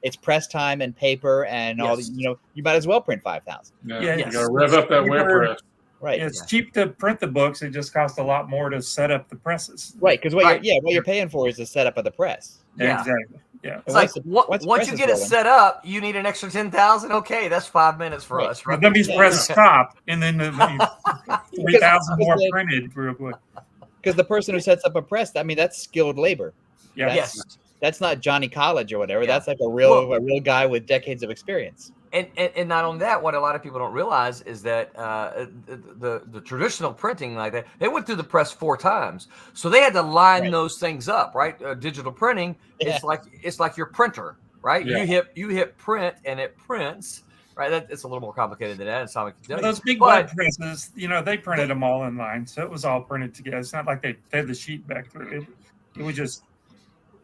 it's press time and paper and all. You might as well print 5,000. Yeah, you got to rev up that web press. Right. It's cheap to print the books. It just costs a lot more to set up the presses. Right, because what you're paying for is the setup of the press. Yeah. Exactly. Yeah. It's like once you get it set up, you need an extra 10,000. Okay, that's 5 minutes for us. Right? Let me press stop, and then the 3,000 more printed real quick. Because the person who sets up a press, I mean, that's skilled labor. Yeah. That's not Johnny College or whatever. Yeah. That's like a real guy with decades of experience. And not only that, what a lot of people don't realize is that the traditional printing like that, they went through the press 4 times, so they had to line those things up, right? Digital printing, it's like your printer, right? Yeah. You hit print and it prints, right? It's a little more complicated than that. Those big web presses, they printed them all in line, so it was all printed together. It's not like they fed the sheet back through it.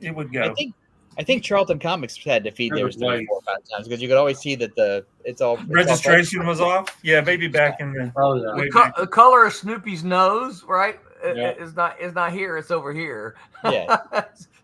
It would go. I think Charlton Comics had to feed theirs 4 or 5 times, because you could always see that it's all registration was off. Yeah, maybe back in the the color of Snoopy's nose, right? Is not here. It's over here. Yeah,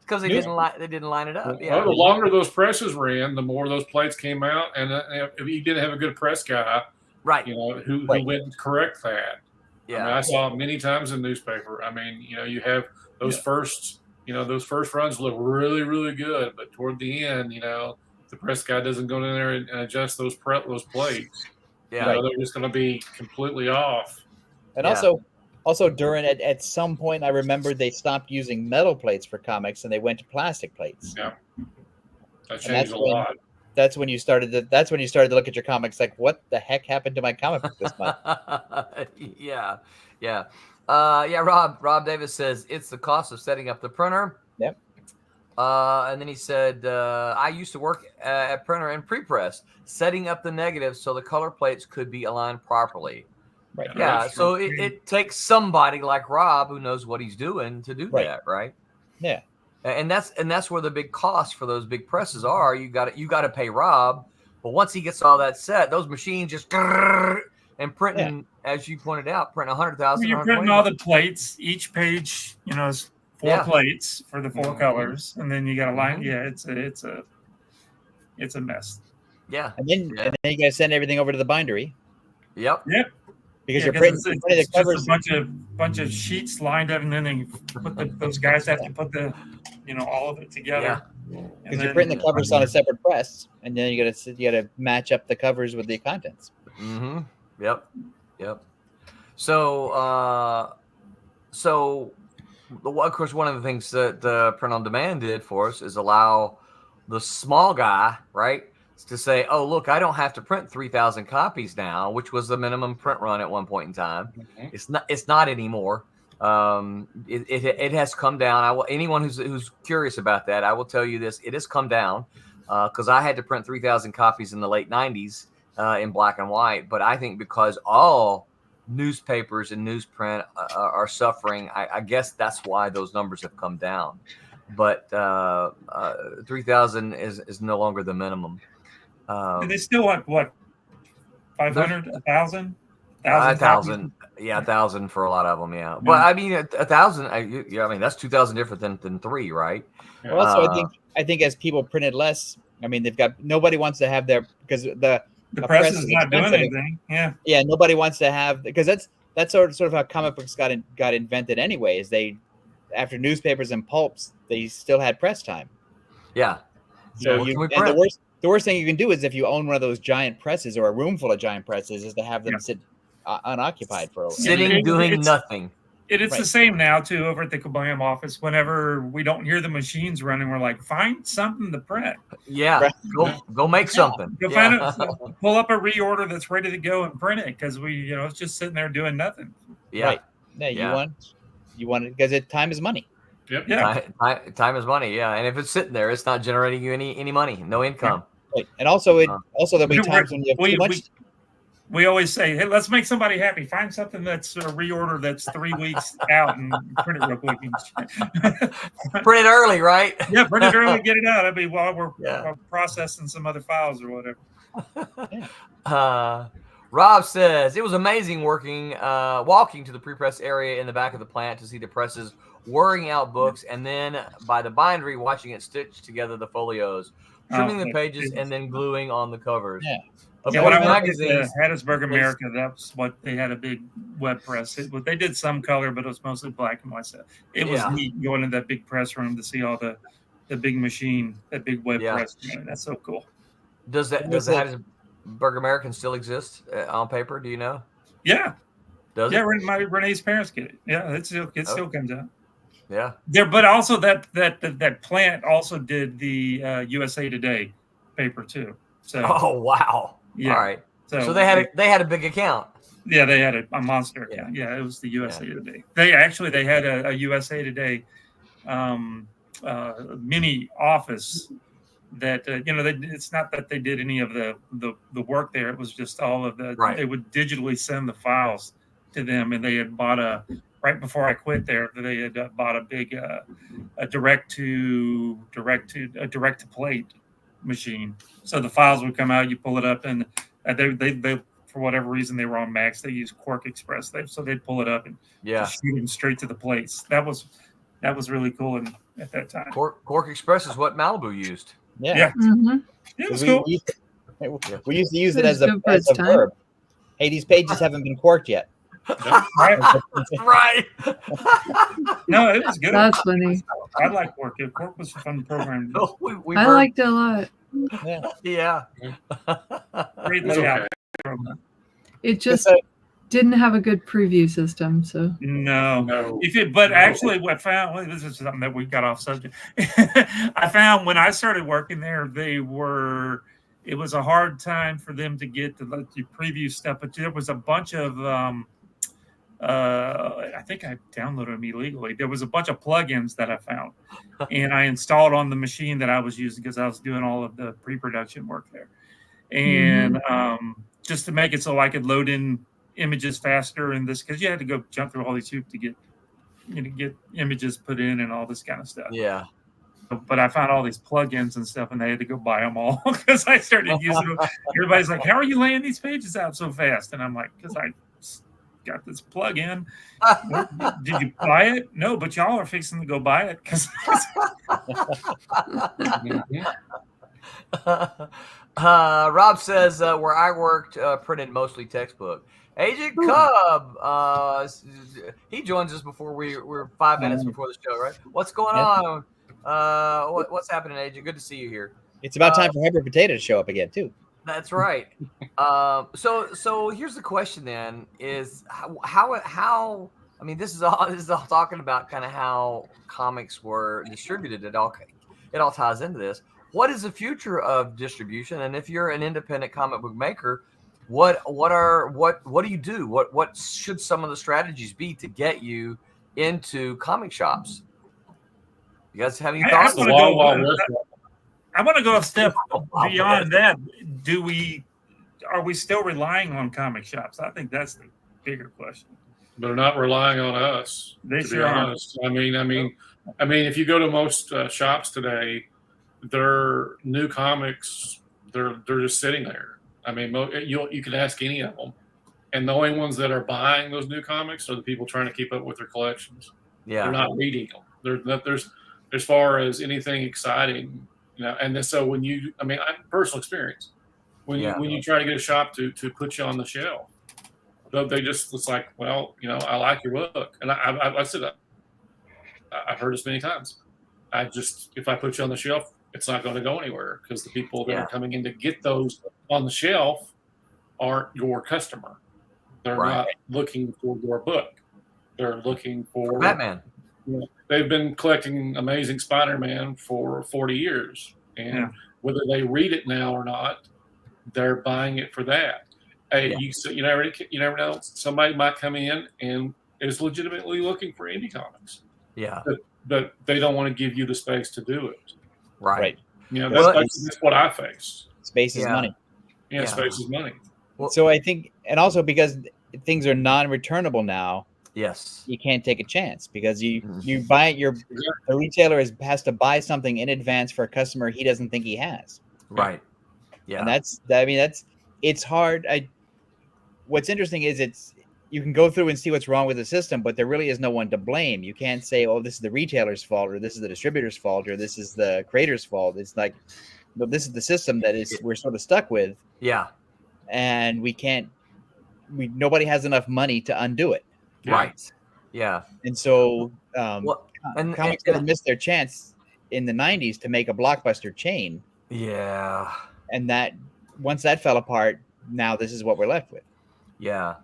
because they didn't line it up. Yeah. Well, the longer those presses ran, the more those plates came out, and if you didn't have a good press guy, right, who went and correct that. Yeah, I mean, I saw it many times in newspaper. I mean, you have those first. Those first runs look really, really good, but toward the end, the press guy doesn't go in there and adjust those plates. Yeah, they're just going to be completely off. And also during at some point, I remember they stopped using metal plates for comics and they went to plastic plates. Yeah, that changed a lot. That's when you started to look at your comics like, what the heck happened to my comic book this month? Yeah. Rob Davis says it's the cost of setting up the printer. Yep. And then he said, I used to work at printer and pre-press, setting up the negatives so the color plates could be aligned properly. Right. Yeah. So it takes somebody like Rob who knows what he's doing to do that, right? Yeah. And that's where the big costs for those big presses are. You got to pay Rob, but once he gets all that set, those machines just and printing, as you pointed out, printing 100,000. You're printing all the plates. Each page, is 4 plates for the 4 colors, and then you got a line. Yeah, it's a mess. Yeah, and then you got to send everything over to the bindery. Yep. Because you're printing the covers. Just a bunch of sheets lined up, and then they put those guys have to put the all of it together. Because you're printing the covers on a separate press, and then you got to match up the covers with the contents. Mm-hmm. Yep. So of course, one of the things that the Print on Demand did for us is allow the small guy, right, to say, "Oh, look, I don't have to print 3,000 copies now," which was the minimum print run at one point in time. Mm-hmm. It's not anymore. It has come down. Anyone who's curious about that, I will tell you this: it has come down because I had to print 3,000 copies in the late 90s. In black and white, but I think because all newspapers and newsprint are suffering, I guess that's why those numbers have come down. but 3,000 is no longer the minimum. And they still want what, 500, 1,000, 1,000, yeah, 1,000 for a lot of them, yeah. But I mean, 1,000, I mean that's 2,000 different than 3, right? Well, also, I think as people printed less, I mean, nobody wants to have their, because the press is not doing anything. Yeah, nobody wants to have, because that's sort of how comic books got invented anyway. Is they, after newspapers and pulps, they still had press time. Yeah. So the worst thing you can do is if you own one of those giant presses or a room full of giant presses, is to have them sit unoccupied for a while. Sitting doing nothing. It's the same now too over at the Kablam office. Whenever we don't hear the machines running, we're like, find something to print. Yeah, go make something. Go find it, pull up a reorder that's ready to go and print it, because it's just sitting there doing nothing. Yeah, right. Yeah, you want it because time is money. Yep. Yeah, time is money. Yeah, and if it's sitting there, it's not generating you any money, no income. Right. And also there'll be times when you have too much. We always say, hey, let's make somebody happy. Find something that's a reorder that's 3 weeks out and print it real quick. Print it early, right? Yeah, print it early, get it out. I mean, while we're processing some other files or whatever. Rob says, it was amazing walking to the pre-press area in the back of the plant to see the presses whirring out books, and then by the bindery watching it stitch together the folios, trimming the pages, and then gluing on the covers. Yeah. When I worked at Hattiesburg, America, that's what they had, a big web press. They did some color, but it was mostly black and white stuff. It was neat going in that big press room to see all the big machine, that big web press. That's so cool. Does the Hattiesburg American still exist on paper? Do you know? Yeah. Does it? Yeah, Renee's parents get it. Yeah, it still comes out. Yeah. There, but also that plant also did the USA Today paper too. So. Oh wow. Yeah. All right. So they had a big account. Yeah, they had a monster account. Yeah, it was the USA Today. They had a USA Today mini office that it's not that they did any of the work there. It was just all of the they would digitally send the files to them, and they had bought right before I quit there, they had bought a big a direct to plate machine. So the files would come out, you pull it up, and they for whatever reason they were on Macs. They used Quark Express, so they'd pull it up and shoot them straight to the plates. That was really cool at that time. Quark Express is what Malibu used. Yeah. Mm-hmm. It was cool. We used to use it as a verb. Hey, these pages haven't been quarked yet. Right. No, it was good. That's funny. I like Quark. Quark was a fun program. I liked it a lot. Yeah. Great layout. It just didn't have a good preview system, so no. But actually, what found, this is something that we got off subject. I found when I started working there, it was a hard time for them to get to let you preview stuff, but there was a bunch of I think I downloaded them illegally. There was a bunch of plugins that I found, and I installed on the machine that I was using because I was doing all of the pre-production work there, and just to make it so I could load in images faster, and this, because you had to go jump through all these hoops to get images put in and all this kind of stuff. Yeah. But I found all these plugins and stuff, and they had to go buy them all because I started using them. Everybody's like, "How are you laying these pages out so fast?" And I'm like, "Because I got this plug-in." Did you buy it? No, but y'all are fixing to go buy it. Rob says where I worked, printed mostly textbook. Agent Koepp, he joins us before we're 5 minutes before the show, right? What's going on? What's happening, Agent? Good to see you here. It's about time for Hyper Potato to show up again too. That's right. So here's the question then: is how? I mean, this is all talking about kind of how comics were distributed. It all ties into this. What is the future of distribution? And if you're an independent comic book maker, what do you do? What should some of the strategies be to get you into comic shops? You guys have any thoughts? I want to go a step beyond that. Are we still relying on comic shops? I think that's the bigger question. They're not relying on us. They to be sure aren't. honest. I mean, if you go to most shops today, their new comics, they're just sitting there. I mean, you can ask any of them, and the only ones that are buying those new comics are the people trying to keep up with their collections. Yeah. They're not reading them. There's as far as anything exciting, And then, so when you, personal experience, when you try to get a shop to put you on the shelf, they just, it's like, well, I like your book, and I said I've heard this many times. If I put you on the shelf, it's not going to go anywhere, because the people that are coming in to get those on the shelf aren't your customer. They're not looking for your book. They're looking for Batman. They've been collecting Amazing Spider-Man for 40 years, and whether they read it now or not, they're buying it for that. Hey, you never know. Somebody might come in and is legitimately looking for indie comics. Yeah, but they don't want to give you the space to do it. Right. That's what I face. Space is money. Yeah, space is money. Well, so I think, and also because things are non-returnable now. Yes, you can't take a chance, because you buy it. The retailer has to buy something in advance for a customer he doesn't think he has. Right. Yeah. And it's hard. What's interesting is you can go through and see what's wrong with the system, but there really is no one to blame. You can't say, oh, this is the retailer's fault, or this is the distributor's fault, or this is the creator's fault. It's like, no, this is the system that we're sort of stuck with. Yeah. And nobody has enough money to undo it. Right. Yeah. And so comics have missed their chance in the 90s to make a blockbuster chain. Yeah. And that once that fell apart, now this is what we're left with. Yeah.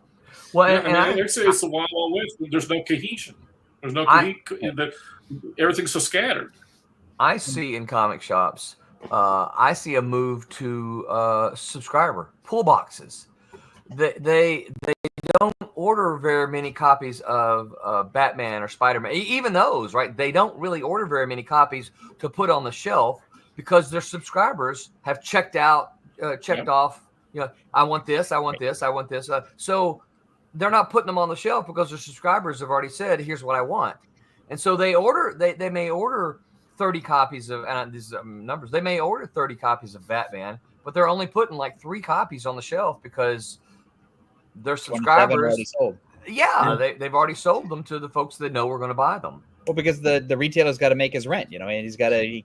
Well, they say it's the Wild Wild West. There's no cohesion. There's no cohesion. Everything's so scattered. I see in comic shops, I see a move to subscriber pull boxes. They don't order very many copies of Batman or Spider-Man. Even those, right? They don't really order very many copies to put on the shelf, because their subscribers have checked off. I want this. I want this. I want this. So they're not putting them on the shelf because their subscribers have already said, "Here's what I want." And so they order. They may order 30 copies of these numbers. They may order 30 copies of Batman, but they're only putting like 3 copies on the shelf because their subscribers already sold. They've already sold them to the folks that know we're going to buy them. Well, because the retailer's got to make his rent, and he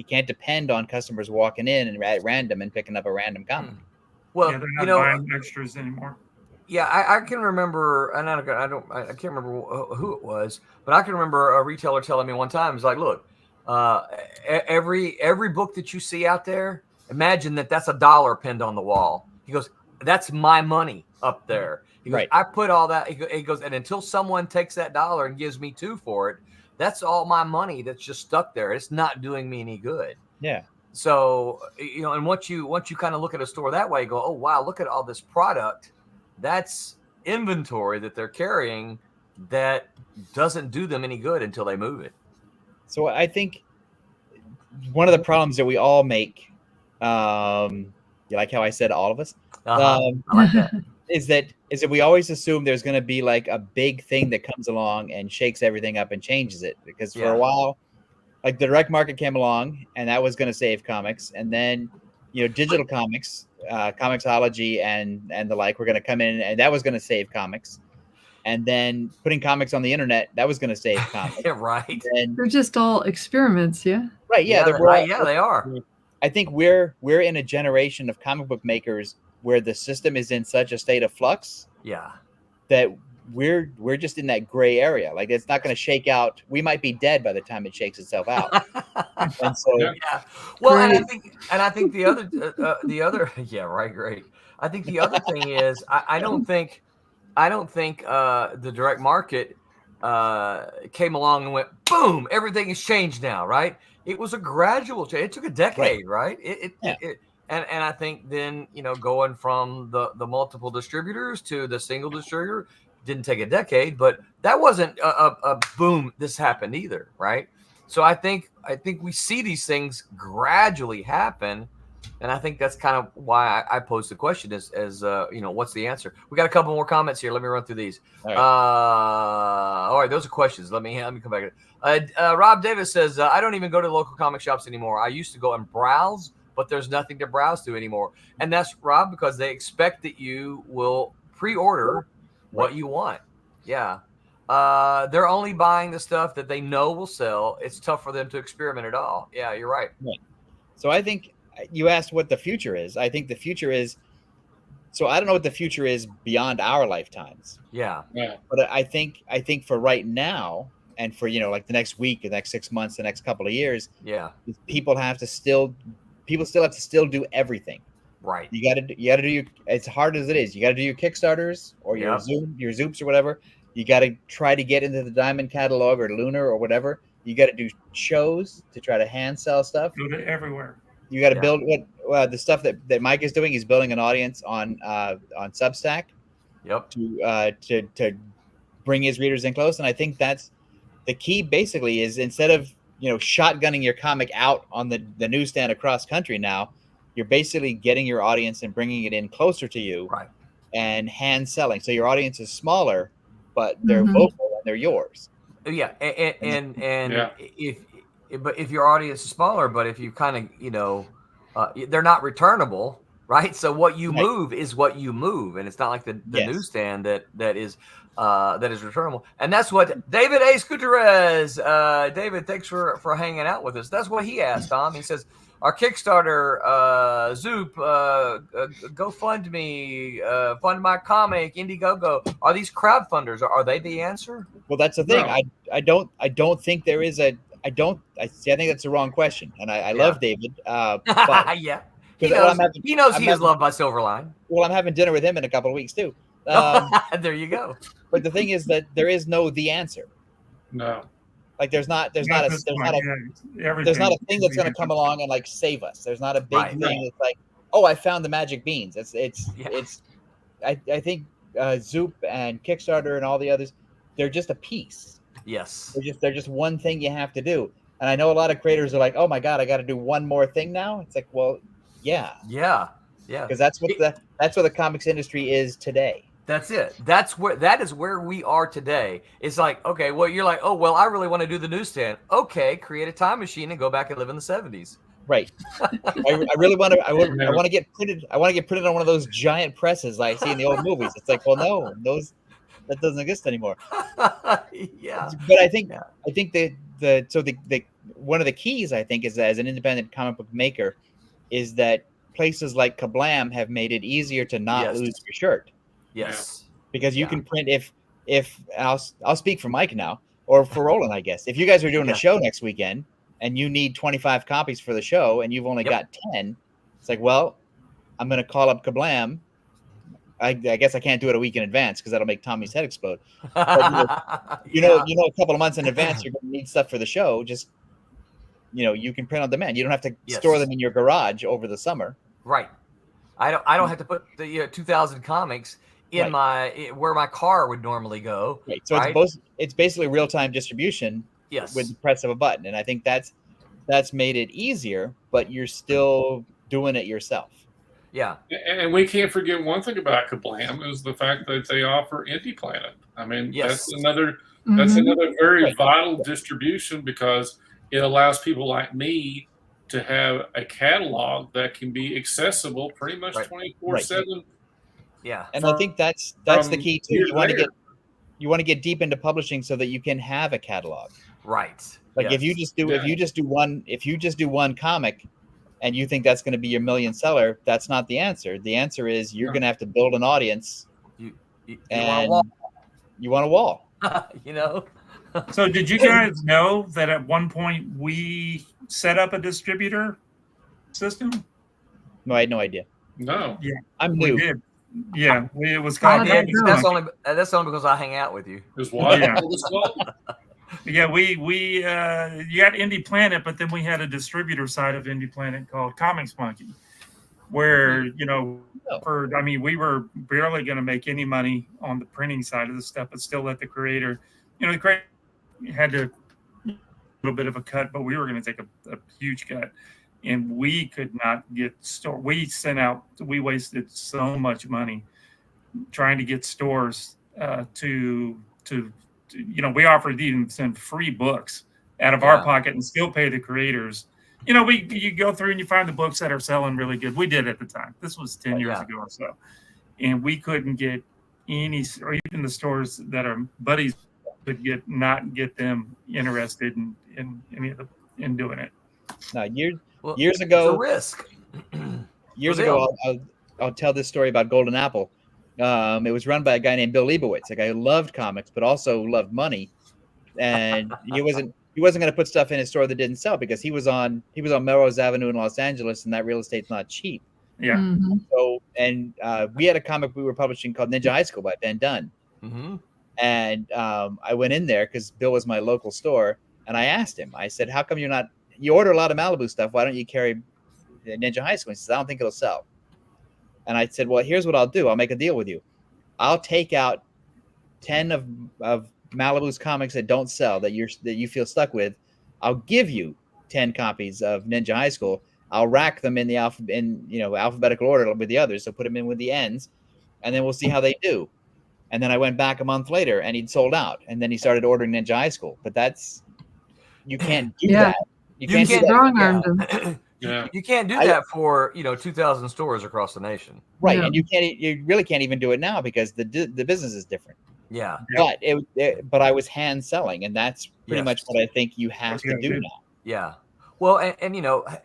can't depend on customers walking in and at random and picking up a random comic. Well, they're not buying extras anymore. Yeah, I can remember, and I can't remember who it was, but I can remember a retailer telling me one time, it's like, look, every book that you see out there, imagine that's $1 pinned on the wall. He goes, that's my money up there. He goes, I put all that. He goes, and until someone takes that $1 and gives me $2 for it, that's all my money that's just stuck there. It's not doing me any good. Yeah. So, and once you kind of look at a store that way, you go, oh, wow, look at all this product. That's inventory that they're carrying that doesn't do them any good until they move it. So I think one of the problems that we all make, you like how I said all of us? I like that. is that we always assume there's going to be like a big thing that comes along and shakes everything up and changes it. Because for a while, like the direct market came along, and that was going to save comics. And then, digital comics, Comixology and the like were going to come in, and that was going to save comics. And then putting comics on the internet, that was going to save comics. Right. And they're just all experiments, yeah? Right, yeah. They are. I think we're in a generation of comic book makers where the system is in such a state of flux. Yeah. That we're just in that gray area. Like, it's not going to shake out. We might be dead by the time it shakes itself out. And so, well, and I think the other, yeah, right, great. I think the other thing is, I don't think the direct market came along and went, boom, everything has changed now, right? It was a gradual change. It took a decade, right? And I think then, going from the multiple distributors to the single distributor didn't take a decade, but that wasn't a boom. This happened either, right? So I think we see these things gradually happen, And I think that's kind of why I posed the question as what's the answer? We got a couple more comments here. Let me run through these. All right, those are questions. Let me come back. Rob Davis says, I don't even go to local comic shops anymore. I used to go and browse, but there's nothing to browse to anymore. And that's, Rob, because they expect that you will pre-order what you want. Yeah. They're only buying the stuff that they know will sell. It's tough for them to experiment at all. Yeah, you're right. So I think you asked what the future is. I think the future is, so I don't know what the future is beyond our lifetimes. Yeah. But I think for right now, and for, like the next week, the next 6 months, the next couple of years, people still have to do everything. Right. You got to do as hard as it is. You got to do your Kickstarters or your Zoops or whatever. You got to try to get into the Diamond catalog or Lunar or whatever. You got to do shows to try to hand sell stuff. Go to everywhere. You got to build the stuff that Mike is doing. He's building an audience on Substack. Yep. To bring his readers in close, and I think that's the key. Basically, is instead of shotgunning your comic out on the newsstand across country, now you're basically getting your audience and bringing it in closer to you, right? And hand selling. So your audience is smaller, but they're vocal and they're yours. Yeah, and if your audience is smaller, but if you kind of they're not returnable, right? So what you move is what you move, and it's not like the newsstand that is returnable. And that's what David Ace Gutierrez. David, thanks for hanging out with us. That's what he asked, Tom. He says, our Kickstarter, Zoop, GoFundMe, Fund My Comic, Indiegogo, are these crowdfunders? Are they the answer? Well, that's the thing. No. I don't think there is a. I think that's the wrong question. And I love David. But yeah. He knows he is loved by Silverline. Well, I'm having dinner with him in a couple of weeks too. There you go. But the thing is that there is the answer. No. Like there's not a thing that's going to come along and save us. There's not a big thing that's like, oh, I found the magic beans. I think Zoop and Kickstarter and all the others, they're just a piece. Yes. They're just one thing you have to do. And I know a lot of creators are like, oh my God, I got to do one more thing now. It's like, well, yeah. Because that's what the comics industry is today. That's it. That is where we are today. It's like, okay, well, you're like, oh, well, I really want to do the newsstand. Okay, create a time machine and go back and live in the 70s. Right. I really want to. I want to get printed. I want to get printed on one of those giant presses like I see in the old movies. It's like, well, no, that doesn't exist anymore. Yeah. But I think the one of the keys, I think, is that as an independent comic book maker, is that places like Kablam have made it easier to not lose your shirt. Yes. Because you can print if I'll speak for Mike now, or for Roland, I guess. If you guys are doing a show next weekend and you need 25 copies for the show and you've only got 10, it's like, well, I'm going to call up Kablam. I guess I can't do it a week in advance because that'll make Tommy's head explode. But, you know, a couple of months in advance, you're going to need stuff for the show. Just, you can print on demand. You don't have to store them in your garage over the summer. Right. I don't have to put the 2,000 comics in where my car would normally go. Right. So it's basically real-time distribution with the press of a button. And I think that's made it easier, but you're still doing it yourself. Yeah. And we can't forget one thing about Kablam is the fact that they offer Indie Planet. I mean, that's another very vital distribution because it allows people like me to have a catalog that can be accessible pretty much 24/7. Yeah. And I think that's the key too. You want to get deep into publishing so that you can have a catalog. Right. Like if you just do one comic and you think that's going to be your million seller, that's not the answer. The answer is you're going to have to build an audience. You want a wall. So did you guys know that at one point we set up a distributor system? No, I had no idea. No. Yeah. I'm new. We did. Yeah. It was called that's only because I hang out with you. Yeah, we you got Indie Planet, but then we had a distributor side of Indie Planet called Comics Monkey, where we were barely going to make any money on the printing side of the stuff, but still let the creator, the creator had to a little bit of a cut, but we were going to take a huge cut. and we could not get store. We wasted so much money trying to get stores to we offered to even send free books out of our pocket and still pay the creators. You go through and you find the books that are selling really good. We did at the time. This was 10 years ago or so. And we couldn't get any, or even the stores that our buddies could not get them interested in doing it. Now, years ago, it's a risk. Years ago, I'll tell this story about Golden Apple. It was run by a guy named Bill Leibowitz, a guy who loved comics but also loved money, and he wasn't going to put stuff in his store that didn't sell because he was on Melrose Avenue in Los Angeles, and that real estate's not cheap. Yeah. Mm-hmm. So, and we had a comic we were publishing called Ninja High School by Ben Dunn, and I went in there because Bill was my local store, and I asked him. I said, "How come you order a lot of Malibu stuff? Why don't you carry Ninja High School?" He says, "I don't think it'll sell." And I said, "Well, here's what I'll do. I'll make a deal with you. I'll take out 10 of Malibu's comics that don't sell that you feel stuck with. I'll give you 10 copies of Ninja High School. I'll rack them in the alphabetical order with the others. So put them in with the ends, and then we'll see how they do." And then I went back a month later, and he'd sold out. And then he started ordering Ninja High School. But you can't do that. You can't strong-armed him. Yeah. You can't do that for 2,000 stores across the nation, right? Yeah. And you really can't even do it now because the business is different. Yeah, but I was hand selling, and that's pretty much what I think you have to do now. Yeah. Well, and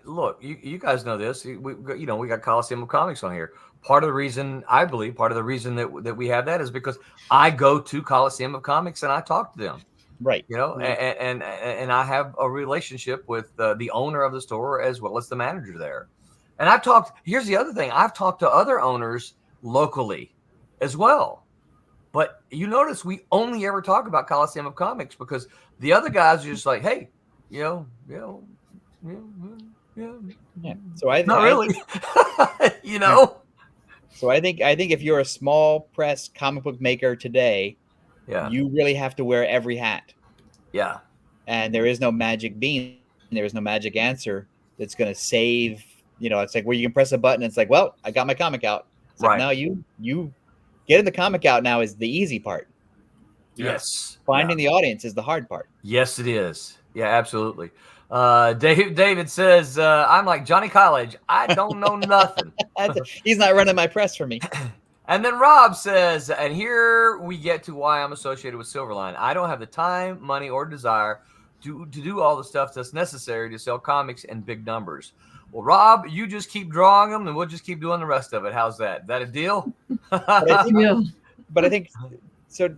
look, you guys know this. We got Coliseum of Comics on here. Part of the reason that we have that is because I go to Coliseum of Comics and I talk to them. Right. And I have a relationship with the owner of the store as well as the manager there. And here's the other thing. I've talked to other owners locally as well. But you notice we only ever talk about Coliseum of Comics because the other guys are just like, hey, yeah. So not really. So I think if you're a small press comic book maker today, you really have to wear every hat. Yeah. And there is no magic bean. There is no magic answer that's going to save. It's like where you can press a button. And it's like, well, I got my comic out. It's like, no, you getting the comic out now is the easy part. Yes. Finding the audience is the hard part. Yes, it is. Yeah, absolutely. David says, I'm like Johnny College. I don't know nothing. He's not running my press for me. And then Rob says, and here we get to why I'm associated with Silverline. I don't have the time, money, or desire to do all the stuff that's necessary to sell comics in big numbers. Well, Rob, you just keep drawing them, and we'll just keep doing the rest of it. How's that? Is that a deal? But I think so.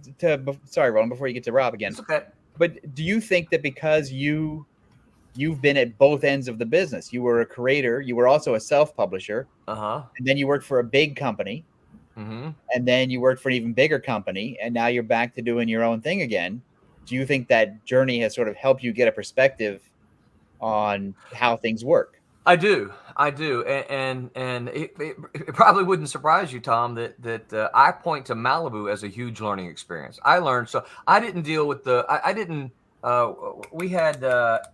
Sorry, Roland, before you get to Rob again. It's okay. But do you think that because you've been at both ends of the business, you were a creator, you were also a self-publisher, and then you worked for a big company, and then you worked for an even bigger company, and now you're back to doing your own thing again. Do you think that journey has sort of helped you get a perspective on how things work? I do, and it probably wouldn't surprise you, Tom, that I point to Malibu as a huge learning experience. I learned, so I didn't deal with we had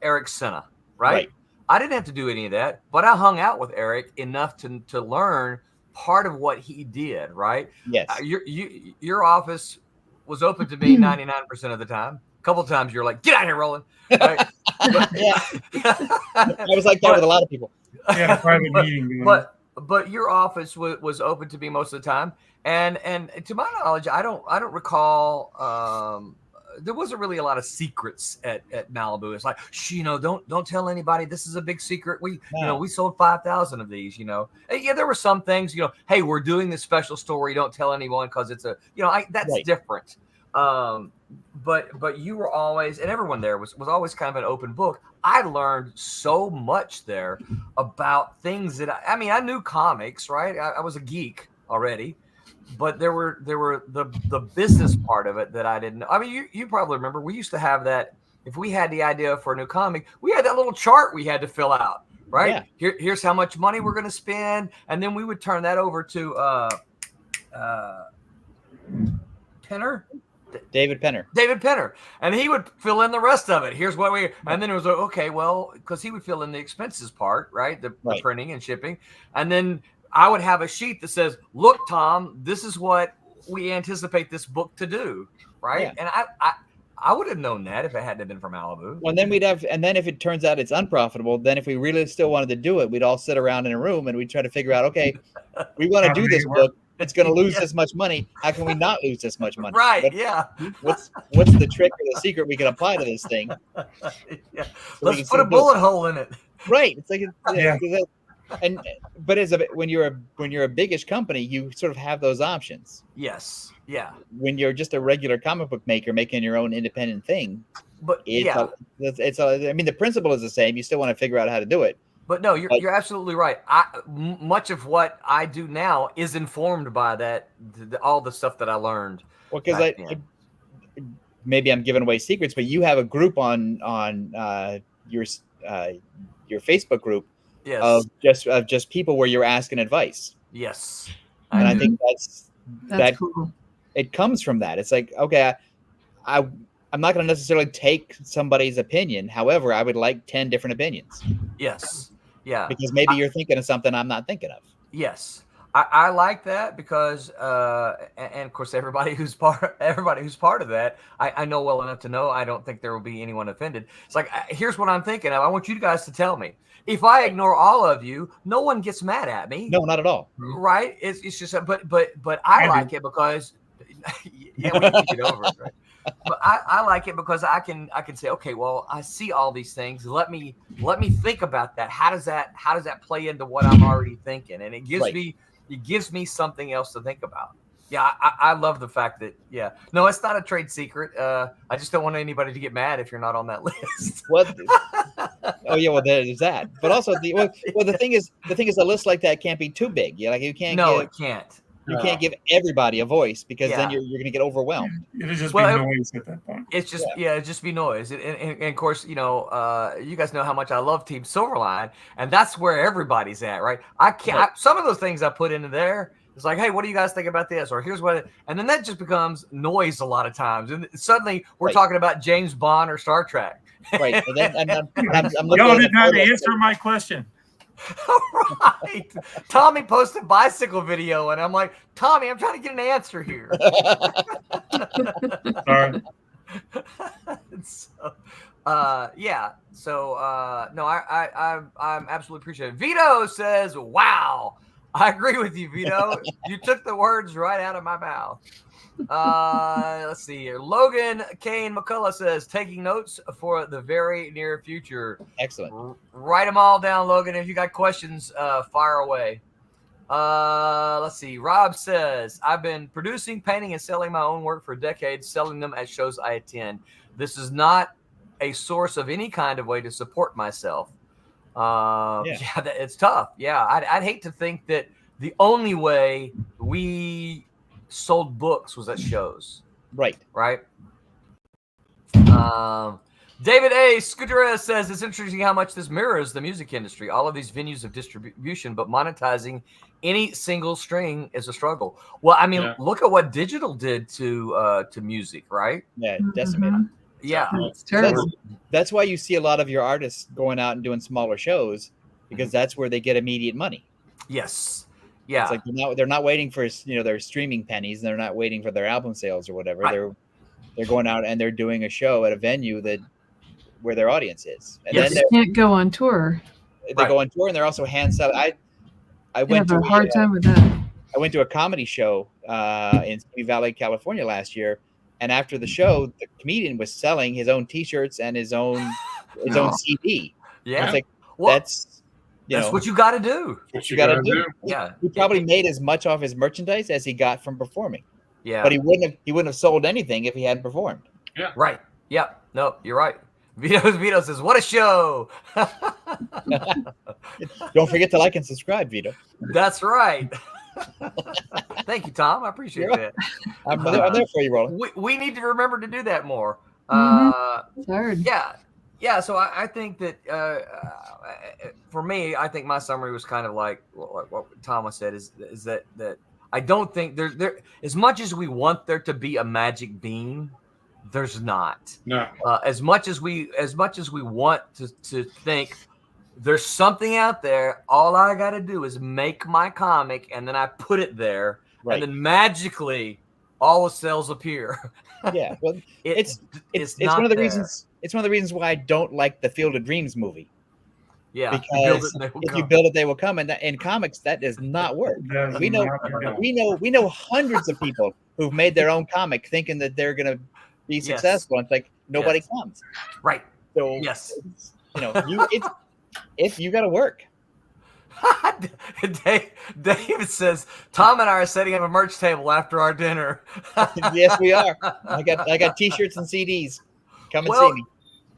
Eric Senna, right? I didn't have to do any of that, but I hung out with Eric enough to learn part of what he did, right? Yes. Your office was open to me 99% of the time. A couple of times you're like, get out of here, Roland. Right? I was like that with a lot of people. Yeah, a private meeting. But your office was open to me most of the time, and to my knowledge, I don't recall. There wasn't really a lot of secrets at Malibu. It's like, don't tell anybody. This is a big secret. We sold 5,000 of these. Yeah, there were some things. Hey, we're doing this special story. Don't tell anyone because it's that's different. But you were always, and everyone there was always kind of an open book. I learned so much there about things that I knew comics, right? I was a geek already, but there were the business part of it that I didn't know. I mean, you probably remember we used to have that. If we had the idea for a new comic, we had that little chart we had to fill out, right? Yeah. Here's how much money we're going to spend, and then we would turn that over to Tenor David Penner. David Penner, and he would fill in the rest of it. Here's what we, and then it was okay, well, because he would fill in the expenses part, right? The printing and shipping, and then I would have a sheet that says, "Look, Tom, this is what we anticipate this book to do," right? Yeah. And I would have known that if it hadn't been from Malibu. Well, then and then if it turns out it's unprofitable, then if we really still wanted to do it, we'd all sit around in a room and we'd try to figure out, okay, we want to do this book. It's going to lose this much money. How can we not lose this much money? Right. What's the trick or the secret we can apply to this thing? So let's put a bullet hole in it. Right. It's like, when you're a biggish company, you sort of have those options. Yes. Yeah. When you're just a regular comic book maker making your own independent thing, but I mean, the principle is the same. You still want to figure out how to do it. But no, you're absolutely right. Much of what I do now is informed by all the stuff that I learned. Well, because maybe I'm giving away secrets, but you have a group on your Facebook group of just people where you're asking advice. Yes, and I think that's cool. It comes from that. It's like, okay, I'm not going to necessarily take somebody's opinion. However, I would like 10 different opinions. Yes. Yeah. Because maybe you're thinking of something I'm not thinking of. Yes. I like that because, and of course, everybody who's part of that, I know well enough to know I don't think there will be anyone offended. It's like, here's what I'm thinking of. I want you guys to tell me. If I ignore all of you, no one gets mad at me. No, not at all. Right? It's just, but I like it because, we can get over it, right? But I like it because I can say, okay, well, I see all these things. Let me think about that. How does that play into what I'm already thinking? And it gives me something else to think about. Yeah, I love the fact that no, it's not a trade secret. I just don't want anybody to get mad if you're not on that list. What? Oh yeah, well there's that. But also the thing is a list like that can't be too big. You can't. No, it can't. You can't give everybody a voice because then you're going to get overwhelmed. It'll just be noise at that point. It's just it'd just be noise. And of course, you guys know how much I love Team Silverline, and that's where everybody's at, right? I can't. Some of those things I put into there. It's like, hey, what do you guys think about this? Or here's what, and then that just becomes noise a lot of times, and suddenly we're talking about James Bond or Star Trek. Right. And I'm y'all did not answer my question. Right. Tommy posted a bicycle video, and I'm like, Tommy, I'm trying to get an answer here. Sorry. No, I'm absolutely appreciative. Vito says, wow. I agree with you, Vito. You took the words right out of my mouth. Let's see here. Logan Kane McCullough says, taking notes for the very near future. Excellent. Write them all down, Logan. If you got questions, fire away. Let's see. Rob says, I've been producing, painting, and selling my own work for decades, selling them at shows I attend. This is not a source of any kind of way to support myself. It's tough. Yeah, I'd hate to think that the only way we sold books was at shows. Right. David A. Scudera says it's interesting how much this mirrors the music industry. All of these venues of distribution, but monetizing any single string is a struggle. Well, I mean, look at what digital did to music, right? Yeah, decimated. Yeah, it's terrible. That's why you see a lot of your artists going out and doing smaller shows, because that's where they get immediate money. Yes. Yeah. It's like they're not waiting for their streaming pennies, and they're not waiting for their album sales or whatever. Right. They're going out and they're doing a show at a venue where their audience is. And then they can't go on tour. They go on tour, and they're also hand selling. I went to a hard time with that. I went to a comedy show in Simi Valley, California last year. And after the show, the comedian was selling his own T-shirts and his own CD. Yeah, it's like that's what you got to do. What you got to do. Yeah, he probably made as much off his merchandise as he got from performing. Yeah, but he wouldn't have sold anything if he hadn't performed. Yeah, right. Yeah, no, you're right. Vito says, "What a show!" Don't forget to like and subscribe, Vito. That's right. Thank you, Tom. I appreciate that. I'm there for you, Roland. We need to remember to do that more. It's hard. Yeah. So I think that for me, I think my summary was kind of like what Thomas said is that I don't think there as much as we want there to be a magic bean, there's not. No. As much as we want to think there's something out there, all I got to do is make my comic and then I put it there, Right. and then magically all the cells appear. Yeah, well, it's not one of the there. reasons. It's one of the reasons why I don't like the Field of Dreams movie. Yeah, Because if you build it, they will come. And in comics, that does not work. We know hundreds of people who've made their own comic thinking that they're going to be successful. It's like nobody comes. Right. So yes, if you got to work. David says Tom and I are setting up a merch table after our dinner. Yes, we are. I got T-shirts and CDs. Come and see me.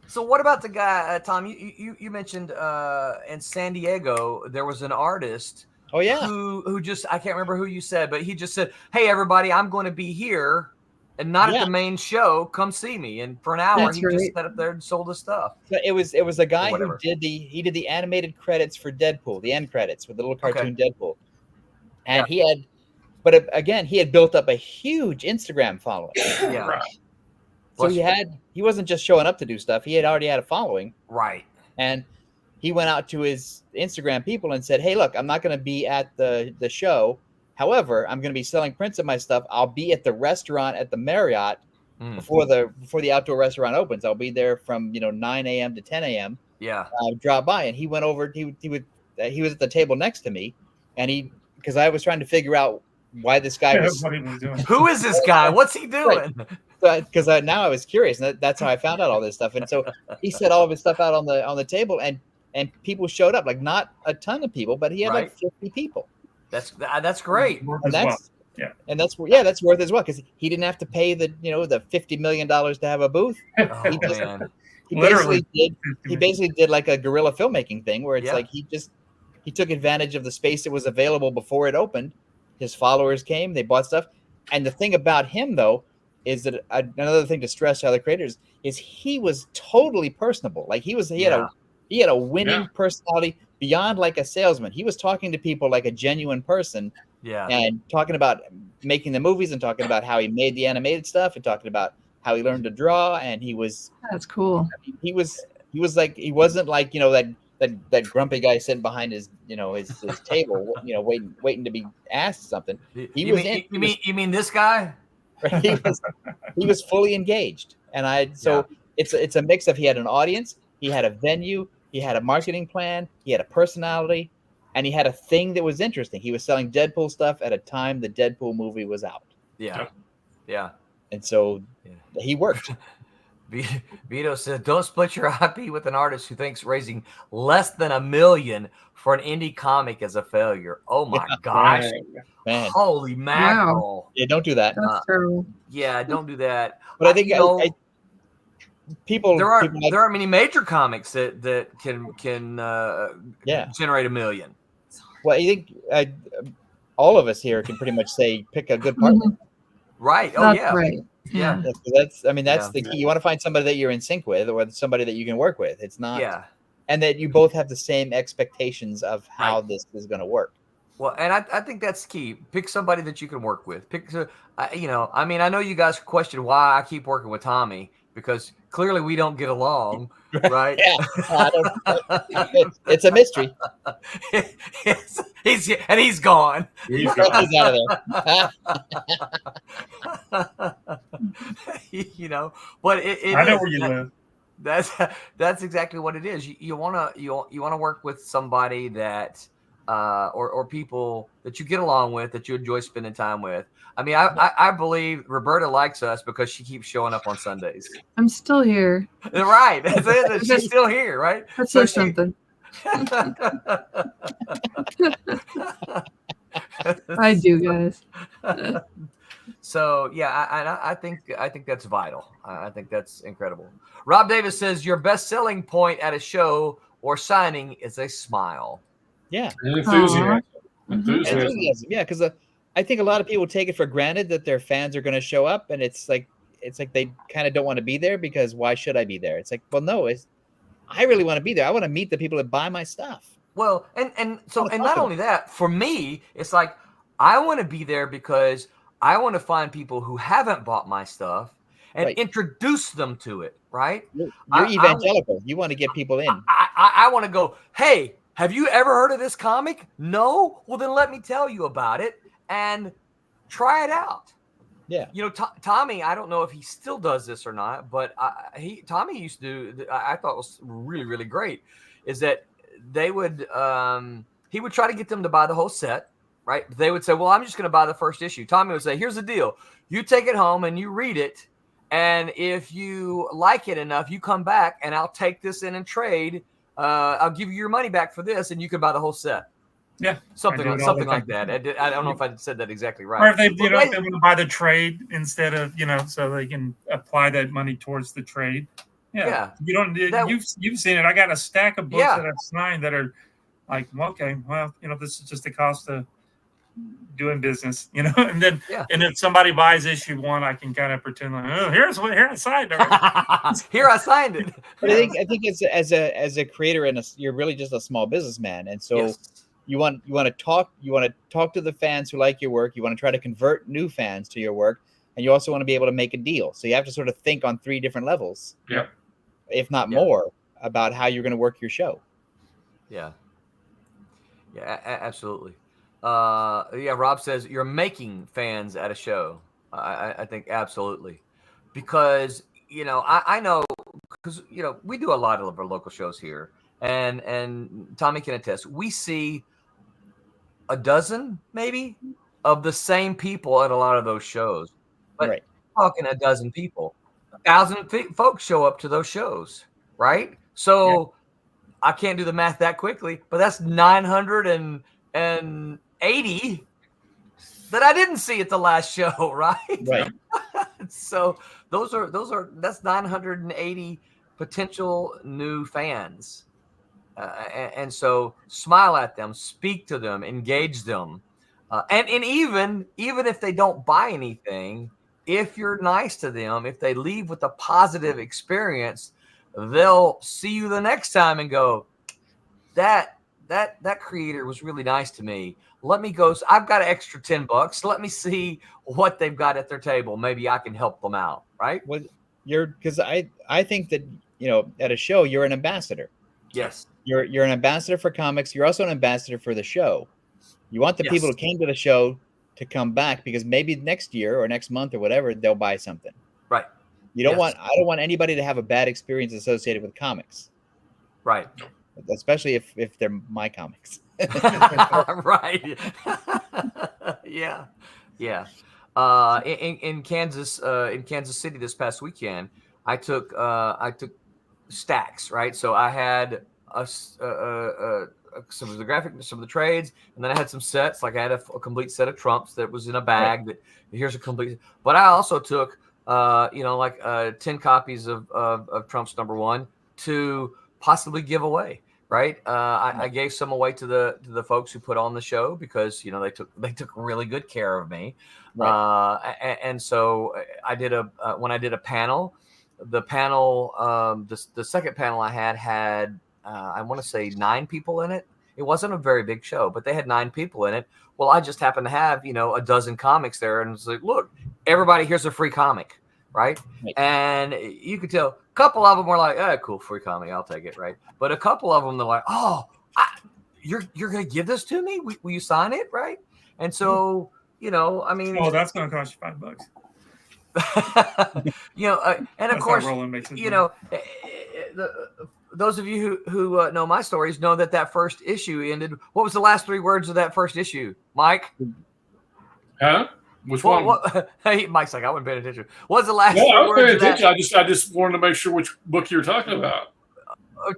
So what about the guy, Tom? You mentioned in San Diego there was an artist. Oh yeah. Who just, I can't remember who you said, but he just said, "Hey everybody, I'm going to be here and not at the main show. Come see me." And for an hour, he just sat up there and sold his stuff. So it was a guy who did the animated credits for Deadpool, the end credits with the little cartoon Deadpool, and he had built up a huge Instagram following. Yeah. Right. So he wasn't just showing up to do stuff. He had already had a following. Right. And he went out to his Instagram people and said, "Hey, look, I'm not going to be at the show. However, I'm going to be selling prints of my stuff. I'll be at the restaurant at the Marriott before the outdoor restaurant opens. I'll be there from 9 a.m. to 10 a.m. Yeah. Drop by." And he went over. He was at the table next to me, and because I was trying to figure out why this guy was. What he was doing. Who is this guy? What's he doing? Because now I was curious, and that's how I found out all this stuff. And so he set all of his stuff out on the table, and people showed up, like not a ton of people, but he had like 50 people. That's great. And that's worth as well, because he didn't have to pay the $50 million to have a booth. He basically did like a guerrilla filmmaking thing where it's like he took advantage of the space that was available before it opened. His followers came, they bought stuff, and the thing about him though is that another thing to stress to other creators is he was totally personable. Like he had a winning personality beyond like a salesman. He was talking to people like a genuine person. Yeah. And talking about making the movies and talking about how he made the animated stuff and talking about how he learned to draw. And that's cool. He wasn't like, that grumpy guy sitting behind his table, waiting to be asked something. You mean this guy? He was fully engaged. And it's a mix of, he had an audience, he had a venue, he had a marketing plan, he had a personality, and he had a thing that was interesting. He was selling Deadpool stuff at a time the Deadpool movie was out. Yeah. Yeah. And so he worked. Vito said, "Don't split your IP with an artist who thinks raising less than $1 million for an indie comic is a failure." Oh my gosh. Man. Holy mackerel. Wow. Yeah, don't do that. That's terrible. Yeah, don't do that. But I think there are many major comics that can generate $1 million. Well, I think all of us here can pretty much say pick a good partner. Right. Oh That's yeah. Right. Yeah. That's the key. You want to find somebody that you're in sync with, or somebody that you can work with. It's not. Yeah. And that you both have the same expectations of how this is going to work. Well, and I think that's key. Pick somebody that you can work with. I know you guys question why I keep working with Tommy, because clearly we don't get along, right? It's a mystery. He's gone. He's out of there. But I know where you live. That's exactly what it is. You want to work with somebody that or people that you get along with, that you enjoy spending time with. I mean, I believe Roberta likes us because she keeps showing up on Sundays. I'm still here. Right. She's still here, right? That's something. I do, guys. So yeah, I think that's vital. I think that's incredible. Rob Davis says your best selling point at a show or signing is a smile. Yeah, enthusiasm. Yeah, because I think a lot of people take it for granted that their fans are going to show up, and it's like they kind of don't want to be there because why should I be there? It's like, well, no, I really want to be there. I want to meet the people that buy my stuff. Well, and not only that, for me, it's like I want to be there because I want to find people who haven't bought my stuff and introduce them to it, right? You're evangelical. You want to get people in. I want to go, hey, have you ever heard of this comic? No? Well, then let me tell you about it and try it out. Yeah. You know, Tommy, I don't know if he still does this or not, but Tommy used to do, I thought was really, really great, is that they would, he would try to get them to buy the whole set, right? They would say, well, I'm just going to buy the first issue. Tommy would say, here's the deal. You take it home and you read it. And if you like it enough, you come back and I'll take this in and trade. I'll give you your money back for this and you can buy the whole set. Yeah, something like that. I don't know if I said that exactly right. Or if they, if they want to buy the trade instead of, so they can apply that money towards the trade. Yeah. You don't. You've seen it. I got a stack of books that I've signed that are like, okay, well, this is just the cost of doing business, and then and if somebody buys issue 1, I can kind of pretend like, oh, here I signed it. Here I signed it. But I think it's as a creator and you're really just a small businessman, and so. Yes. You want to talk to the fans who like your work. You want to try to convert new fans to your work, and you also want to be able to make a deal. So you have to sort of think on 3 different levels, if not more, about how you're going to work your show. Yeah, absolutely. Rob says you're making fans at a show. I think absolutely, because I know because we do a lot of our local shows here, and Tommy can attest. We see a dozen maybe of the same people at a lot of those shows, but talking a dozen people, 1,000 folks show up to those shows, right? So I can't do the math that quickly, but that's 980 that I didn't see at the last show, right? So that's 980 potential new fans. And so smile at them, speak to them, engage them. And even if they don't buy anything, if you're nice to them, if they leave with a positive experience, they'll see you the next time and go, that creator was really nice to me. Let me go. I've got an extra $10. Let me see what they've got at their table. Maybe I can help them out. Right. Well, because I think that, at a show, you're an ambassador. Yes. You're an ambassador for comics. You're also an ambassador for the show. You want the people who came to the show to come back because maybe next year or next month or whatever, they'll buy something. Right. I don't want anybody to have a bad experience associated with comics. Right. Especially if they're my comics. Right. Yeah. In Kansas City this past weekend, I took stacks, right? So I had some of the graphic, some of the trades, and then I had some sets. Like I had a complete set of Trumps that was in a bag. That here's a complete. But I also took 10 copies of Trumps #1 to possibly give away. Right. I gave some away to the folks who put on the show because they took really good care of me. Right. And so I did when I did a panel. The panel, the second panel I had I want to say 9 people in it. It wasn't a very big show, but they had 9 people in it. Well, I just happened to have a dozen comics there, and it's like, look, everybody, here's a free comic, right? And you could tell a couple of them were like, oh, cool, free comic, I'll take it, right? But a couple of them they're like, oh, you're gonna give this to me? Will you sign it, right? And so I mean, oh, that's gonna cost you $5. And of course, those of you who know my stories know that first issue ended. What was the last 3 words of that first issue, Mike? Huh? Which one? Hey, Mike's like, I wasn't paying attention. What was the last 3 I was words? paying attention. I just wanted to make sure which book you're talking about.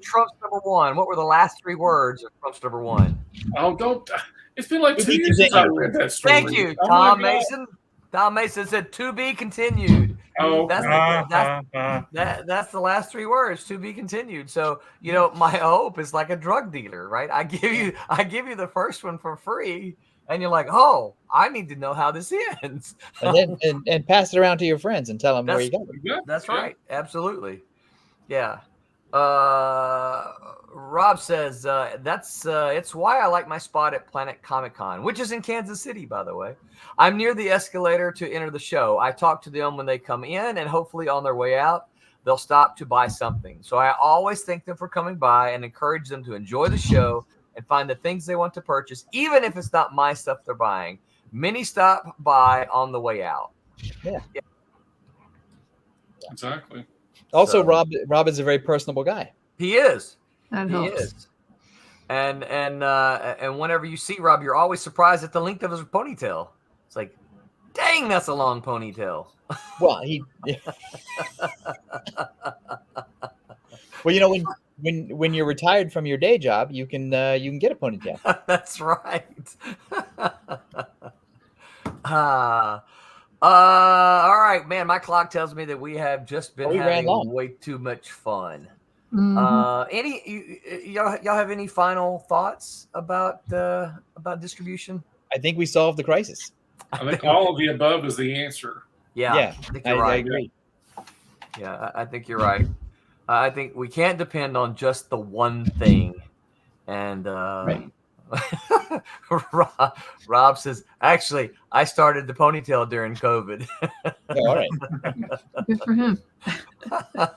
Trump's #1. What were the last 3 words of Trump's #1? Oh, don't. It's been like 2 years since I read that story. Thank you, Tom Mason. Tom Mason said, "To be continued." Oh, that's the last 3 words. To be continued. So my hope is like a drug dealer, right? I give you the first one for free, and you're like, oh, I need to know how this ends. And then pass it around to your friends and tell them where you got it. That's right. Absolutely. Yeah. Rob says it's why I like my spot at Planet Comic Con, which is in Kansas City, by the way. I'm near the escalator to enter the show. I talk to them when they come in, and hopefully on their way out, they'll stop to buy something. So I always thank them for coming by and encourage them to enjoy the show and find the things they want to purchase, even if it's not my stuff they're buying. Many stop by on the way out. Yeah. Exactly. Also, So- Rob is a very personable guy. He is. That He helps. is. And whenever you see Rob, you're always surprised at the length of his ponytail. It's like, dang, that's a long ponytail. Well, well, you know, when you're retired from your day job, you can get a ponytail. That's right. All right, man. My clock tells me that we have just been We ran having long. way too much fun. Mhm. Y'all have any final thoughts about distribution? I think we solved the crisis. I think all of the above is the answer. Yeah, Yeah, I think I you're right. agree. Yeah, I think you're right. I think we can't depend on just the one thing. And Right. Rob says, actually, I started the ponytail during COVID. Oh, all right. Good for him.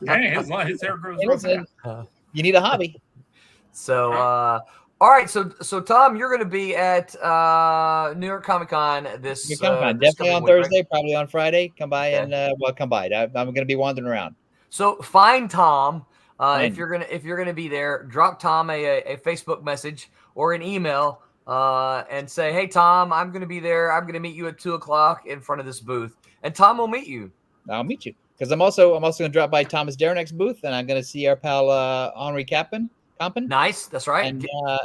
Hey, his hair grows Hey, real listen, fast. you need a hobby. So, all right. So Tom, you're going to be at New York Comic Con this You come on, this definitely coming on week, right? Thursday, probably on Friday. Come by Okay. and come by. I'm going to be wandering around. So find Tom Fine. if you're gonna be there. Drop Tom a Facebook message or an email and say, "Hey Tom, I'm gonna be there. I'm gonna meet you at 2:00 in front of this booth," and Tom will meet you. I'll meet you because I'm also going to drop by Thomas Derenek's booth and I'm going to see our pal Henri Compin. Nice, that's right.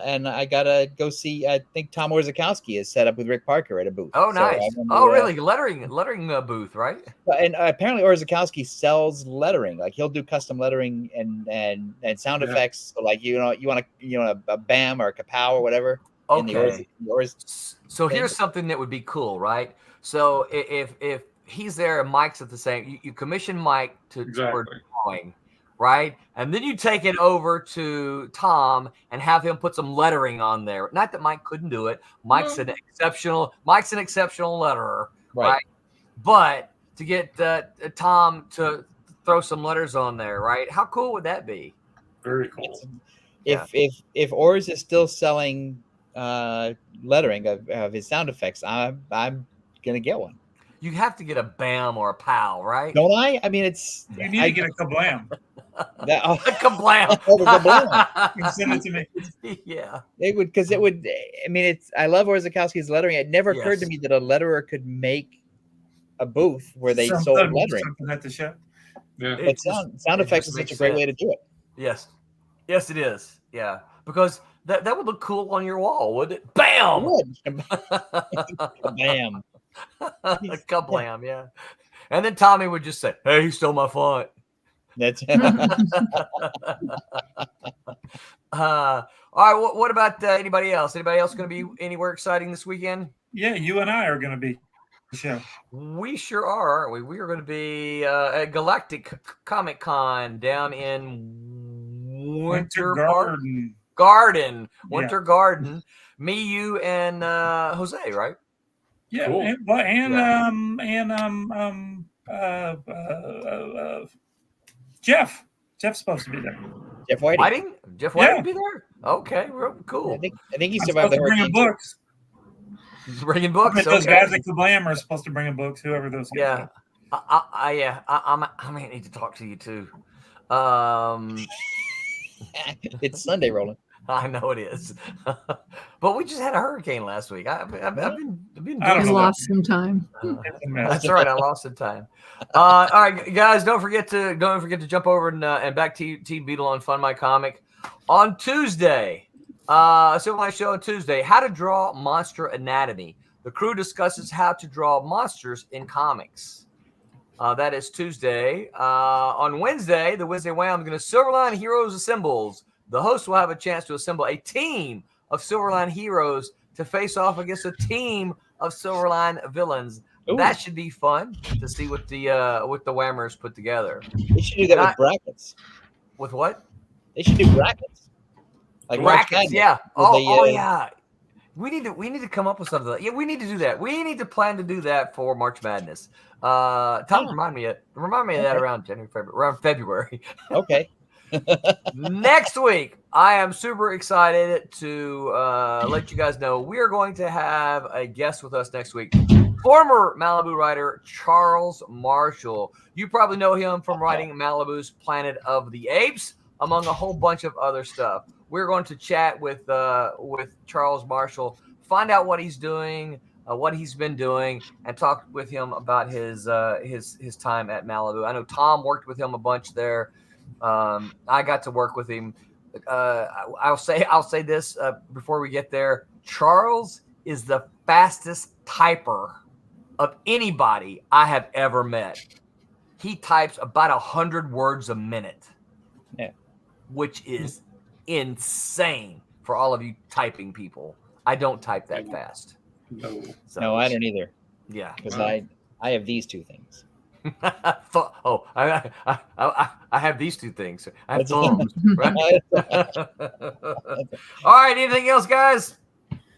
And I gotta go see. I think Tom Orzechowski is set up with Rick Parker at a booth. Oh, So I nice. wanna, Oh, really? Lettering booth, right? And apparently Orzechowski sells lettering. Like he'll do custom lettering and sound Yeah. effects. So like you want a BAM or a kapow or whatever. in the Okay. So thing. here's something that would be cool, right? So if he's there and Mike's at the same, you commission Mike for Exactly. drawing, right? And then you take it over to Tom and have him put some lettering on there. Not that Mike couldn't do it. Mike's an exceptional letterer, right? But to get Tom to throw some letters on there, right? How cool would that be? Very cool. If Orz is still selling lettering of his sound effects, I'm gonna get one. You have to get a BAM or a POW, right? Don't I? I mean, it's You need to get a kablam. that. Oh, A kablam. oh, the kablam. You can send it to me. Yeah. It would because it would. I mean, it's. I love Orzechowski's lettering. It never occurred to Yes. me that a letterer could make a booth where they sold Something lettering. at the show. Yeah. But It sound it effects just is such makes a great way to sense. do it. Yes. Yes, it is. Yeah. Because that would look cool on your wall, wouldn't it? Bam! Bam. Kablam, yeah. And then Tommy would just say, "Hey, he stole my font." That's All right. What about anybody else? Anybody else going to be anywhere exciting this weekend? Yeah, you and I are going to be the show. We sure are, aren't we? We are going to be at Galactic Comic Con down in Winter Garden. Winter Garden. Me, you, and Jose, right? Yeah, Cool. Jeff. Jeff's supposed to be there. Jeff Whiting. Whiting? Jeff Whiting Yeah. be there? Okay, real cool. I think he I'm survived supposed the to bring hurricane. books. He's bringing I books. mean, those Okay. guys at Kablam are supposed to bring books. Whoever those guys Yeah. are. I may need to talk to you too. It's Sunday, Roland. I know it is, but we just had a hurricane last week. I've been I don't doing know You that. lost some time. It's a mess. That's all right. I lost some time. All right, guys, don't forget to jump over and back to Team Beetle on Fun My Comic on Tuesday. Silverline Show on Tuesday. How to draw monster anatomy. The crew discusses how to draw monsters in comics. That is Tuesday. On Wednesday, the Wednesday Wham, going to Silverline Heroes Assembles. The host will have a chance to assemble a team of Silverline heroes to face off against a team of Silverline villains. Ooh. That should be fun to see what the Whammers put together. They should do that And with brackets. With what? They should do brackets. Like March brackets. Madness, Yeah. where they, Yeah. We need to come up with something. Yeah, we need to do that. We need to plan to do that for March Madness. Tom, remind me of that around February. Okay. Next week, I am super excited to let you guys know we are going to have a guest with us next week. Former Malibu writer Charles Marshall. You probably know him from writing Malibu's Planet of the Apes, among a whole bunch of other stuff. We're going to chat with Charles Marshall, find out what he's doing, what he's been doing, and talk with him about his time at Malibu. I know Tom worked with him a bunch there. I got to work with him. I'll say this before we get there. Charles is the fastest typer of anybody I have ever met. He types about 100 words a minute. Yeah. Which is insane for all of you typing people. I don't type that fast. No, no, I don't either. Yeah, because I have these two things. I have these two things. I have thumbs. Right? All right. Anything else, guys?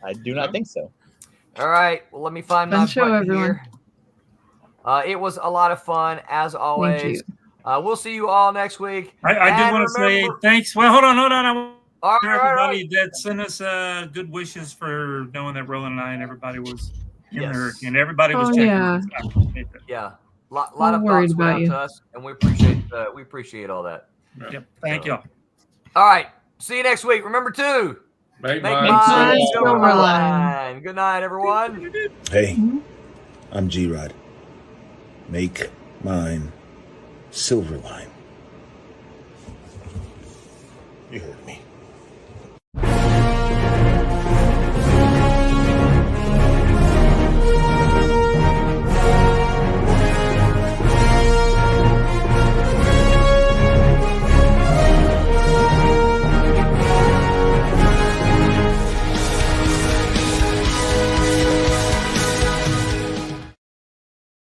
I do not think so. All right. Well, let me find my button here. It was a lot of fun as always. Thank you. We'll see you all next week. I did want to say thanks. Well, hold on. All right, everybody that sent us good wishes for knowing that Roland and I and everybody was in the hurricane. Everybody was checking. Yeah. I appreciate that. Yeah. Lot of worried thoughts went about out you. to us, and we appreciate all that. Yep. Thank y'all. All right. See you next week. Remember to Make mine mine Silverline. Good night, everyone. Hey, I'm G-Rod. Make mine Silverline. You heard me.